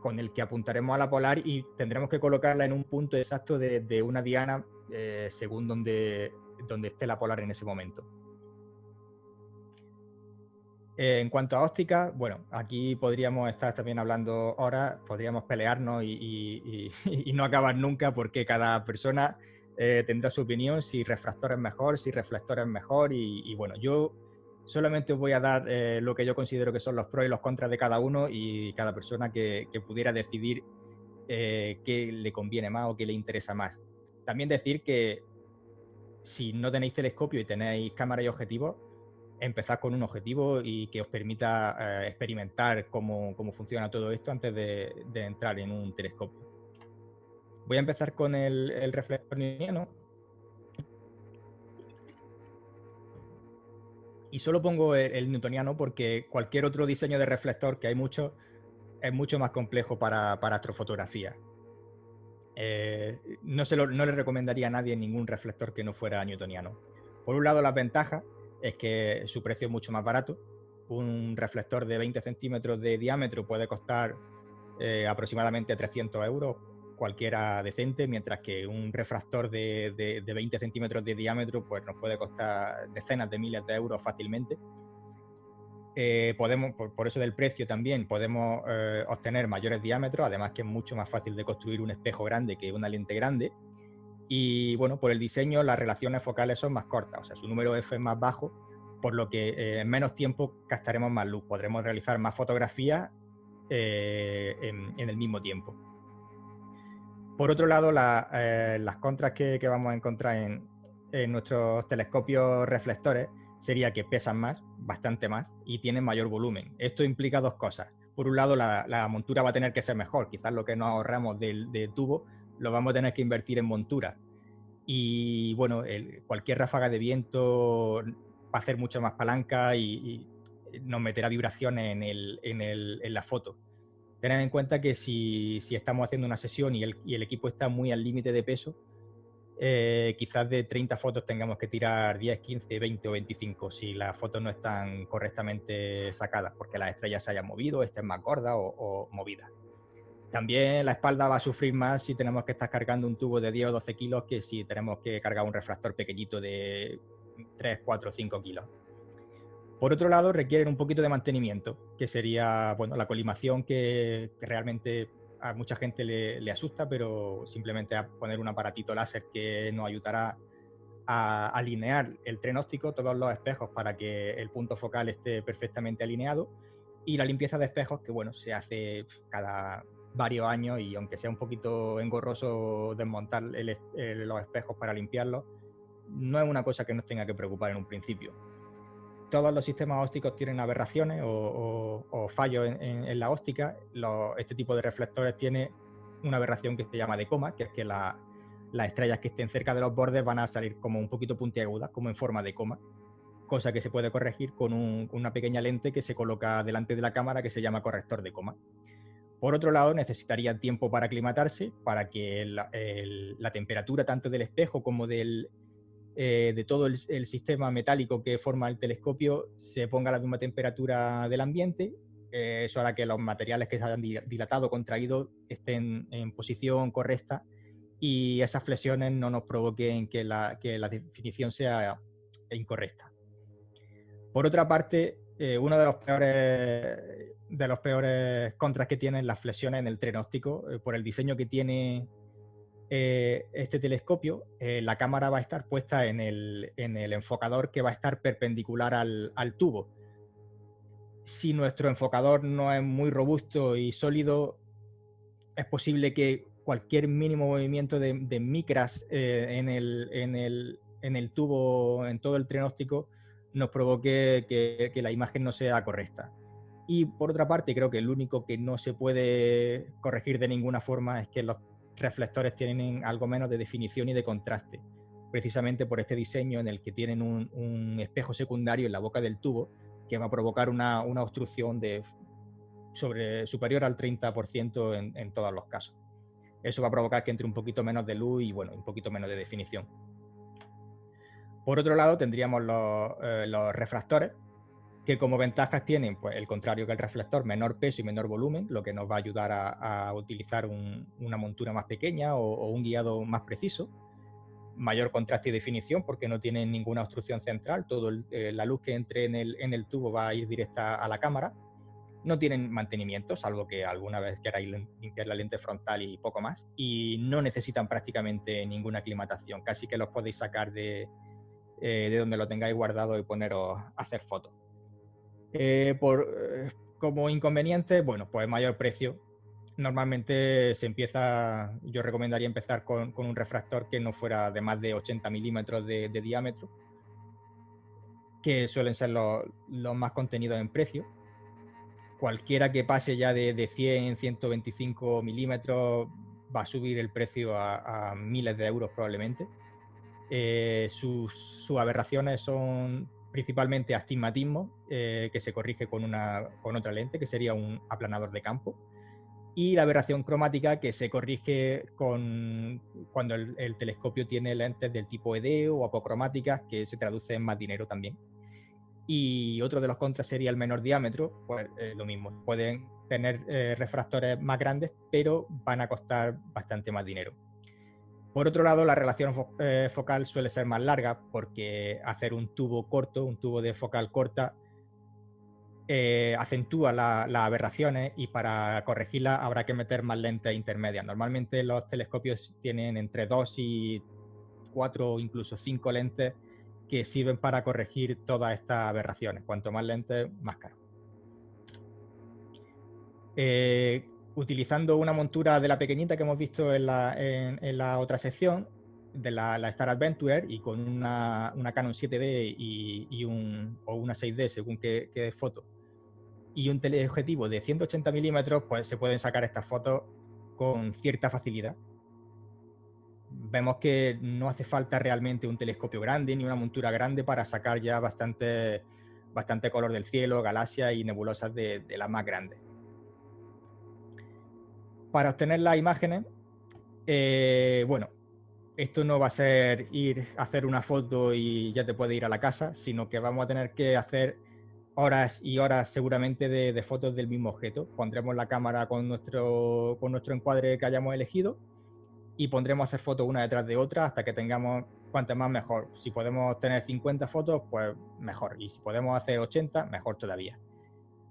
con el que apuntaremos a la polar, y tendremos que colocarla en un punto exacto de una diana según donde esté la polar en ese momento. En cuanto a óptica, bueno, aquí podríamos estar también hablando horas, podríamos pelearnos y no acabar nunca, porque cada persona tendrá su opinión, si refractor es mejor, si reflector es mejor, y bueno, yo solamente os voy a dar lo que yo considero que son los pros y los contras de cada uno, y cada persona que pudiera decidir qué le conviene más o qué le interesa más. También decir que si no tenéis telescopio y tenéis cámara y objetivos, empezad con un objetivo y que os permita experimentar cómo funciona todo esto antes de entrar en un telescopio. Voy a empezar con el reflector newtoniano. Y solo pongo el newtoniano porque cualquier otro diseño de reflector, que hay muchos, es mucho más complejo para astrofotografía. No le recomendaría a nadie ningún reflector que no fuera newtoniano. Por un lado, las ventajas es que su precio es mucho más barato. Un reflector de 20 centímetros de diámetro puede costar aproximadamente 300 euros, cualquiera decente, mientras que un refractor de 20 centímetros de diámetro pues nos puede costar decenas de miles de euros fácilmente. Podemos, por eso del precio también, podemos obtener mayores diámetros, además que es mucho más fácil de construir un espejo grande que una lente grande. Y bueno, por el diseño las relaciones focales son más cortas, o sea, su número F es más bajo, por lo que en menos tiempo gastaremos más luz, podremos realizar más fotografías en el mismo tiempo. Por otro lado, las contras que vamos a encontrar en nuestros telescopios reflectores sería que pesan más, bastante más, y tienen mayor volumen. Esto implica dos cosas. Por un lado, la montura va a tener que ser mejor. Quizás lo que nos ahorramos del tubo lo vamos a tener que invertir en montura. Y bueno, cualquier ráfaga de viento va a hacer mucho más palanca y nos meterá vibraciones en la foto. Tened en cuenta que si estamos haciendo una sesión y el equipo está muy al límite de peso, quizás de 30 fotos tengamos que tirar 10, 15, 20 o 25 si las fotos no están correctamente sacadas porque las estrellas se hayan movido, estén más gordas o movidas. También la espalda va a sufrir más si tenemos que estar cargando un tubo de 10 o 12 kilos que si tenemos que cargar un refractor pequeñito de 3, 4 o 5 kilos. Por otro lado, requieren un poquito de mantenimiento, que sería bueno, la colimación que realmente a mucha gente le asusta, pero simplemente a poner un aparatito láser que nos ayudará a alinear el tren óptico, todos los espejos, para que el punto focal esté perfectamente alineado, y la limpieza de espejos, que bueno, se hace cada varios años y aunque sea un poquito engorroso desmontar los espejos para limpiarlos, no es una cosa que nos tenga que preocupar en un principio. Todos los sistemas ópticos tienen aberraciones o fallos en la óptica. Este tipo de reflectores tiene una aberración que se llama de coma, que es que las estrellas que estén cerca de los bordes van a salir como un poquito puntiagudas, como en forma de coma, cosa que se puede corregir con una pequeña lente que se coloca delante de la cámara que se llama corrector de coma. Por otro lado, necesitaría tiempo para aclimatarse, para que la temperatura tanto del espejo como de todo el sistema metálico que forma el telescopio se ponga a la misma temperatura del ambiente. Eso hará que los materiales que se hayan dilatado o contraído estén en posición correcta y esas flexiones no nos provoquen que la definición sea incorrecta. Por otra parte, uno de los peores contras que tienen las flexiones en el tren óptico, por el diseño que tiene este telescopio, la cámara va a estar puesta en el enfocador que va a estar perpendicular al tubo. Si nuestro enfocador no es muy robusto y sólido, es posible que cualquier mínimo movimiento de micras en el tubo, en todo el tren óptico, nos provoque que la imagen no sea correcta. Y por otra parte, creo que el único que no se puede corregir de ninguna forma es que los reflectores tienen algo menos de definición y de contraste, precisamente por este diseño en el que tienen un espejo secundario en la boca del tubo que va a provocar una obstrucción superior al 30% en todos los casos. Eso va a provocar que entre un poquito menos de luz y bueno, un poquito menos de definición. Por otro lado, tendríamos los refractores, que como ventajas tienen, pues el contrario que el reflector, menor peso y menor volumen, lo que nos va a ayudar a utilizar una montura más pequeña o un guiado más preciso. Mayor contraste y definición porque no tienen ninguna obstrucción central, toda la luz que entre en el tubo va a ir directa a la cámara. No tienen mantenimiento, salvo que alguna vez queráis limpiar la lente frontal y poco más, y no necesitan prácticamente ninguna aclimatación, casi que los podéis sacar de donde lo tengáis guardado y poneros a hacer fotos. Como inconveniente, bueno, pues mayor precio. Normalmente yo recomendaría empezar con un refractor que no fuera de más de 80 milímetros de diámetro, que suelen ser los más contenidos en precio. Cualquiera que pase ya de 100, 125 milímetros va a subir el precio a miles de euros probablemente. Sus aberraciones son principalmente astigmatismo, que se corrige con otra lente, que sería un aplanador de campo, y la aberración cromática, que se corrige cuando el telescopio tiene lentes del tipo EDO o apocromáticas, que se traduce en más dinero también. Y otro de los contras sería el menor diámetro, pues lo mismo, pueden tener refractores más grandes, pero van a costar bastante más dinero. Por otro lado, la relación focal suele ser más larga, porque hacer un tubo corto, un tubo de focal corta, acentúa las aberraciones, y para corregirlas habrá que meter más lentes intermedias. Normalmente los telescopios tienen entre 2 y 4 o incluso 5 lentes que sirven para corregir todas estas aberraciones. Cuanto más lentes, más caro. Utilizando una montura de la pequeñita que hemos visto en la otra sección, de la Star Adventurer, y con una Canon 7D o una 6D, según qué foto, y un teleobjetivo de 180 milímetros, pues se pueden sacar estas fotos con cierta facilidad. Vemos que no hace falta realmente un telescopio grande ni una montura grande para sacar ya bastante color del cielo, galaxias y nebulosas de las más grandes. Para obtener las imágenes, bueno, esto no va a ser ir a hacer una foto y ya te puedes ir a la casa, sino que vamos a tener que hacer horas y horas seguramente de fotos del mismo objeto. Pondremos la cámara con nuestro encuadre que hayamos elegido y pondremos a hacer fotos una detrás de otra hasta que tengamos cuantas más mejor. Si podemos tener 50 fotos, pues mejor. Y si podemos hacer 80, mejor todavía.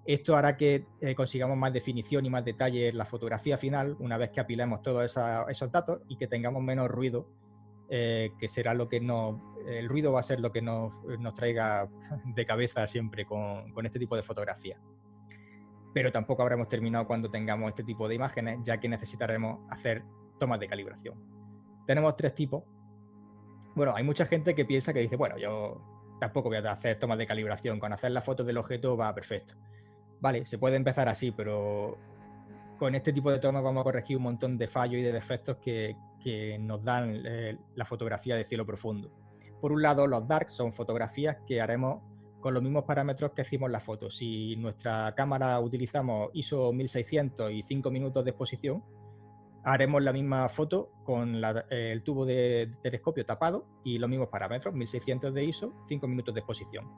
Esto hará que consigamos más definición y más detalle en la fotografía final una vez que apilemos todos esos datos, y que tengamos menos ruido, que será lo que el ruido va a ser lo que nos traiga de cabeza siempre con este tipo de fotografía. Pero tampoco habremos terminado cuando tengamos este tipo de imágenes, ya que necesitaremos hacer tomas de calibración. Tenemos 3 tipos. Bueno, hay mucha gente que piensa que dice, bueno, yo tampoco voy a hacer tomas de calibración, con hacer las fotos del objeto va perfecto. Vale, se puede empezar así, pero con este tipo de tomas vamos a corregir un montón de fallos y de defectos que nos dan la fotografía de cielo profundo. Por un lado, los darks son fotografías que haremos con los mismos parámetros que hicimos la foto. Si nuestra cámara utilizamos ISO 1600 y 5 minutos de exposición, haremos la misma foto con el tubo de telescopio tapado y los mismos parámetros, 1600 de ISO, 5 minutos de exposición.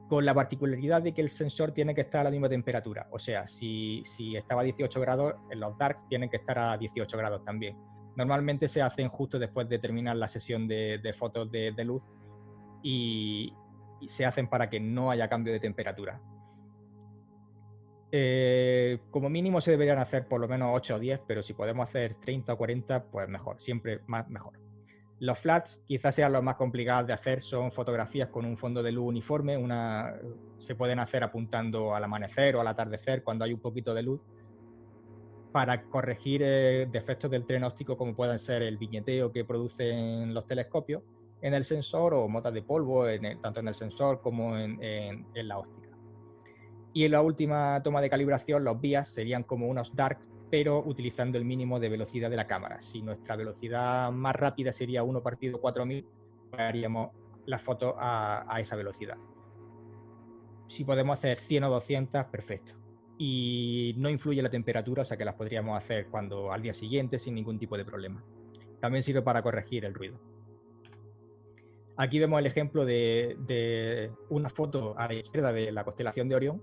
Con la particularidad de que el sensor tiene que estar a la misma temperatura. O sea, si estaba a 18 grados, en los darks tienen que estar a 18 grados también. Normalmente se hacen justo después de terminar la sesión de fotos de luz, y se hacen para que no haya cambio de temperatura. Como mínimo se deberían hacer por lo menos 8 o 10, pero si podemos hacer 30 o 40, pues mejor, siempre mejor. Los flats quizás sean los más complicados de hacer, son fotografías con un fondo de luz uniforme, se pueden hacer apuntando al amanecer o al atardecer cuando hay un poquito de luz, para corregir defectos del tren óptico, como pueden ser el viñeteo que producen los telescopios en el sensor, o motas de polvo tanto en el sensor como en la óptica. Y en la última toma de calibración, los vías serían como unos dark, pero utilizando el mínimo de velocidad de la cámara. Si nuestra velocidad más rápida sería 1/4000, pues haríamos la foto a esa velocidad. Si podemos hacer 100 o 200, perfecto. Y no influye la temperatura, o sea que las podríamos hacer al día siguiente sin ningún tipo de problema. También sirve para corregir el ruido. Aquí vemos el ejemplo de una foto a la izquierda de la constelación de Orión,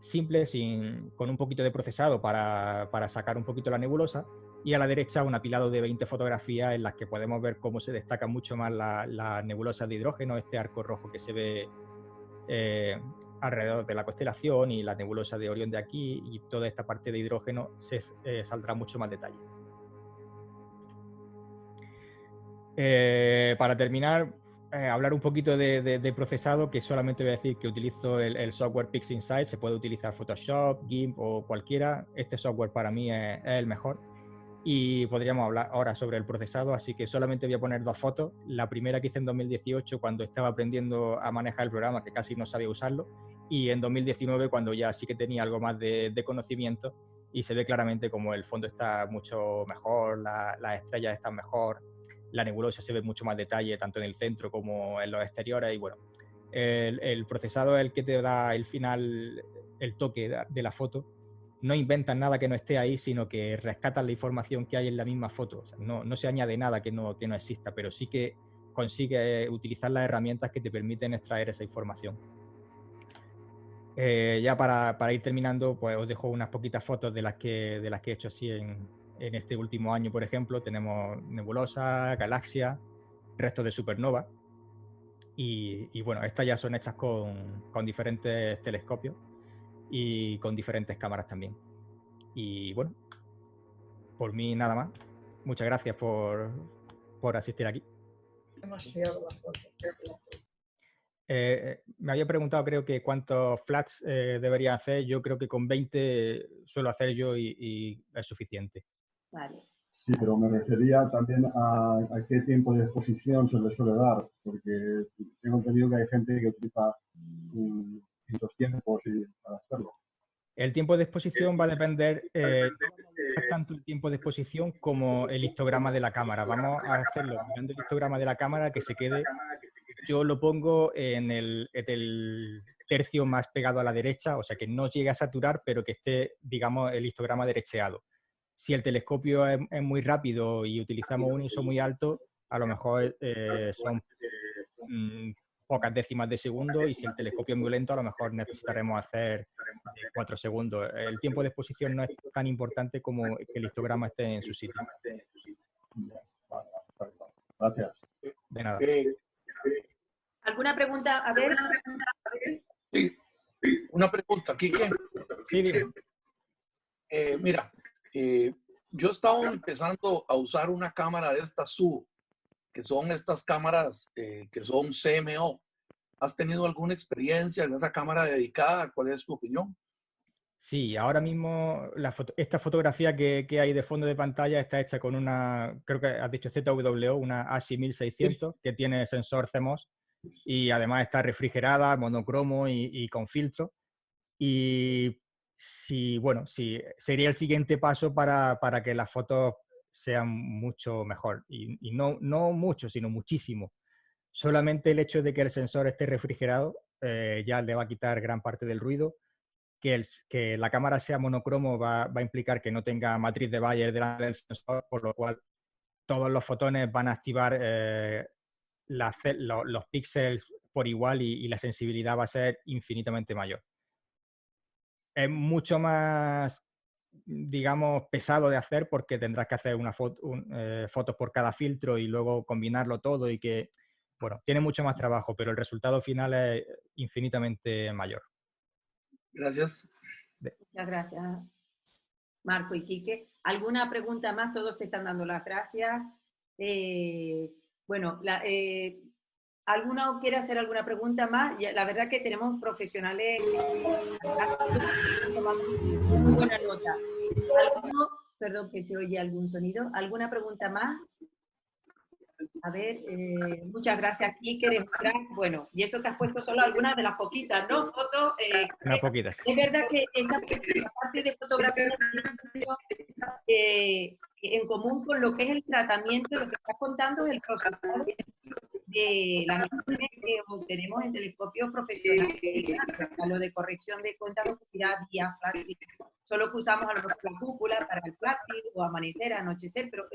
simple, con un poquito de procesado para sacar un poquito la nebulosa, y a la derecha un apilado de 20 fotografías en las que podemos ver cómo se destaca mucho más la nebulosa de hidrógeno, este arco rojo que se ve alrededor de la constelación, y la nebulosa de Orión de aquí, y toda esta parte de hidrógeno saldrá mucho más detalle. Para terminar, hablar un poquito de procesado, que solamente voy a decir que utilizo el software PixInsight. Se puede utilizar Photoshop, GIMP o cualquiera. Este software para mí es el mejor. Y podríamos hablar ahora sobre el procesado, así que solamente voy a poner 2 fotos. La primera que hice en 2018, cuando estaba aprendiendo a manejar el programa, que casi no sabía usarlo, y en 2019, cuando ya sí que tenía algo más de conocimiento, y se ve claramente como el fondo está mucho mejor, las estrellas están mejor, la nebulosa se ve mucho más detalle, tanto en el centro como en los exteriores, y bueno, el procesado es el que te da el final, el toque de la foto. No inventan nada que no esté ahí, sino que rescatan la información que hay en la misma foto. O sea, no se añade nada que no exista, pero sí que consigue utilizar las herramientas que te permiten extraer esa información. Ya para ir terminando, pues os dejo unas poquitas fotos de las que he hecho así en este último año, por ejemplo. Tenemos nebulosa, galaxia, restos de supernova. Y bueno, estas ya son hechas con diferentes telescopios y con diferentes cámaras también. Y bueno, por mí nada más. Muchas gracias por asistir aquí. Me había preguntado, creo que cuántos flats debería hacer. Yo creo que con 20 suelo hacer yo y es suficiente. Vale. Sí, pero me refería también a qué tiempo de exposición se le suele dar, porque tengo entendido que hay gente que utiliza distintos tiempos para hacerlo. El tiempo de exposición va a depender no tanto el tiempo de exposición como el histograma de la cámara. Vamos a hacerlo mirando el histograma de la cámara, que se quede. Yo lo pongo en el tercio más pegado a la derecha, o sea que no llegue a saturar, pero que esté, digamos, el histograma derecheado. Si el telescopio es muy rápido y utilizamos un ISO muy alto, a lo mejor son pocas décimas de segundo, y si el telescopio es muy lento, a lo mejor necesitaremos hacer 4 segundos. El tiempo de exposición no es tan importante como que el histograma esté en su sitio. Gracias. De nada. ¿Alguna pregunta? A ver. Sí, una pregunta, Quique. Sí, dime. Mira, yo estaba empezando a usar una cámara de estas SU, que son estas cámaras que son CMO. ¿Has tenido alguna experiencia en esa cámara dedicada? ¿Cuál es tu opinión? Sí, ahora mismo esta fotografía que hay de fondo de pantalla está hecha con una, creo que has dicho ZWO, una ASI 1600, que tiene sensor CMOS y además está refrigerada, monocromo y con filtro. Y sí, sería el siguiente paso para que las fotos sean mucho mejor. Y no mucho, sino muchísimo. Solamente el hecho de que el sensor esté refrigerado ya le va a quitar gran parte del ruido. Que la cámara sea monocromo va a implicar que no tenga matriz de Bayer delante del sensor, por lo cual todos los fotones van a activar los píxeles por igual y la sensibilidad va a ser infinitamente mayor. Es mucho más, digamos, pesado de hacer porque tendrás que hacer fotos por cada filtro y luego combinarlo todo y que, bueno, tiene mucho más trabajo, pero el resultado final es infinitamente mayor. Gracias. Muchas gracias, Marco y Quique. ¿Alguna pregunta más? Todos te están dando las gracias. Bueno, ¿alguno quiere hacer alguna pregunta más? La verdad que tenemos profesionales muy buena nota. Perdón que se oye algún sonido. ¿Alguna pregunta más? A ver, muchas gracias, Quique, eres un crack. Bueno, y eso que has puesto solo algunas de las poquitas, ¿no? Fotos. Unas poquitas. Es verdad que esta parte de fotografía en común con lo que es el tratamiento, lo que estás contando es el procesado de las imágenes que obtenemos en telescopios profesionales, a lo de corrección de cuentas de oscuridad, día, flash, solo que usamos a lo mejor la cúpula para el flapping o amanecer, anochecer, pero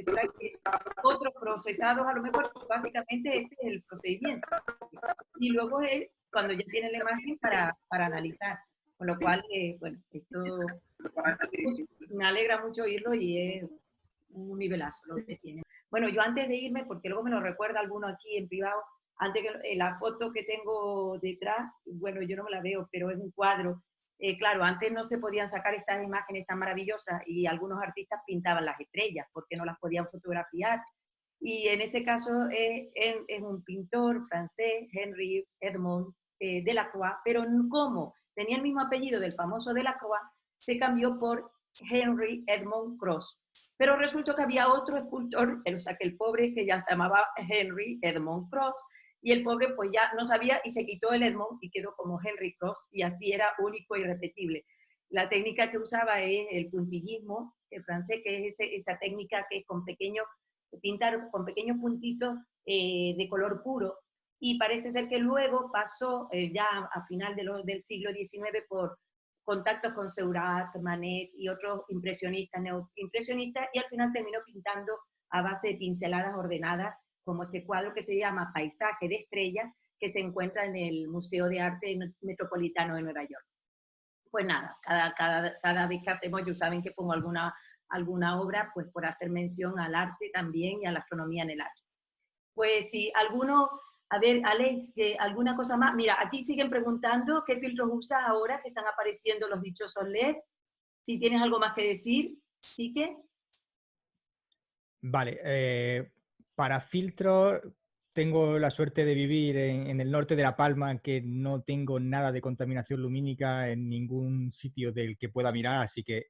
otros procesados, a lo mejor básicamente este es el procedimiento. Y luego es cuando ya tiene la imagen para analizar. Con lo cual, bueno, esto me alegra mucho oírlo y es un nivelazo lo que tiene. Bueno, yo antes de irme, porque luego me lo recuerda alguno aquí en privado, antes que la foto que tengo detrás, bueno, yo no me la veo, pero es un cuadro. Claro, antes no se podían sacar estas imágenes tan maravillosas y algunos artistas pintaban las estrellas porque no las podían fotografiar. Y en este caso es un pintor francés, Henry Edmond Delacroix, pero como tenía el mismo apellido del famoso Delacroix, se cambió por Henry Edmond Cross. Pero resultó que había otro escultor, o sea, que el pobre que ya se llamaba Henry Edmond Cross, y el pobre pues ya no sabía y se quitó el Edmond y quedó como Henry Cross, y así era único y irrepetible. La técnica que usaba es el puntillismo, el francés, que es esa técnica que es con pintar con pequeños puntitos de color puro, y parece ser que luego pasó ya a final del siglo XIX por contactos con Seurat, Manet y otros impresionistas, neoimpresionistas, y al final terminó pintando a base de pinceladas ordenadas, como este cuadro que se llama Paisaje de Estrellas, que se encuentra en el Museo de Arte Metropolitano de Nueva York. Pues nada, cada vez que hacemos, yo saben que pongo alguna obra, pues por hacer mención al arte también y a la astronomía en el arte. Pues si alguno, a ver, Alex, ¿alguna cosa más? Mira, aquí siguen preguntando qué filtros usas ahora que están apareciendo los dichosos LED. Si tienes algo más que decir, Quique. Vale, para filtros tengo la suerte de vivir en el norte de La Palma, que no tengo nada de contaminación lumínica en ningún sitio del que pueda mirar, así que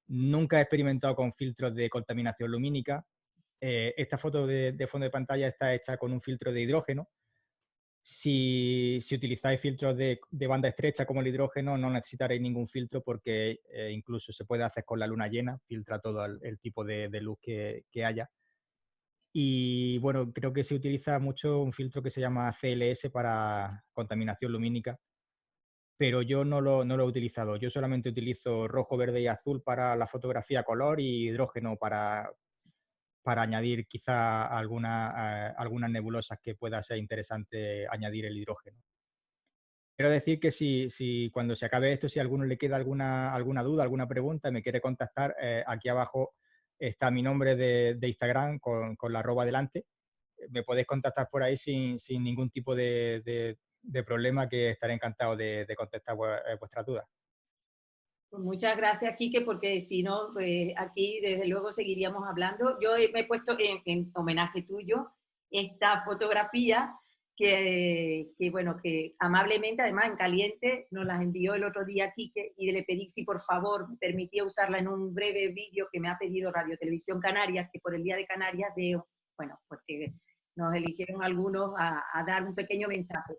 nunca he experimentado con filtros de contaminación lumínica. Esta foto de fondo de pantalla está hecha con un filtro de hidrógeno. Si utilizáis filtros de banda estrecha como el hidrógeno, no necesitaréis ningún filtro porque incluso se puede hacer con la luna llena, filtra todo el tipo de luz que haya. Y bueno, creo que se utiliza mucho un filtro que se llama CLS para contaminación lumínica, pero yo no lo he utilizado. Yo solamente utilizo rojo, verde y azul para la fotografía color y hidrógeno para añadir quizá algunas nebulosas que pueda ser interesante añadir el hidrógeno. Quiero decir que si cuando se acabe esto, si a alguno le queda alguna duda, alguna pregunta y me quiere contactar, aquí abajo está mi nombre de Instagram con la @ delante. Me podéis contactar por ahí sin ningún tipo de problema, que estaré encantado de contestar vuestras dudas. Pues muchas gracias, Quique, porque si no, pues aquí desde luego seguiríamos hablando. Yo me he puesto en homenaje tuyo esta fotografía que amablemente, además en caliente, nos las envió el otro día Quique, y le pedí si por favor me permitía usarla en un breve vídeo que me ha pedido Radio Televisión Canarias, que por el Día de Canarias porque nos eligieron algunos a dar un pequeño mensaje.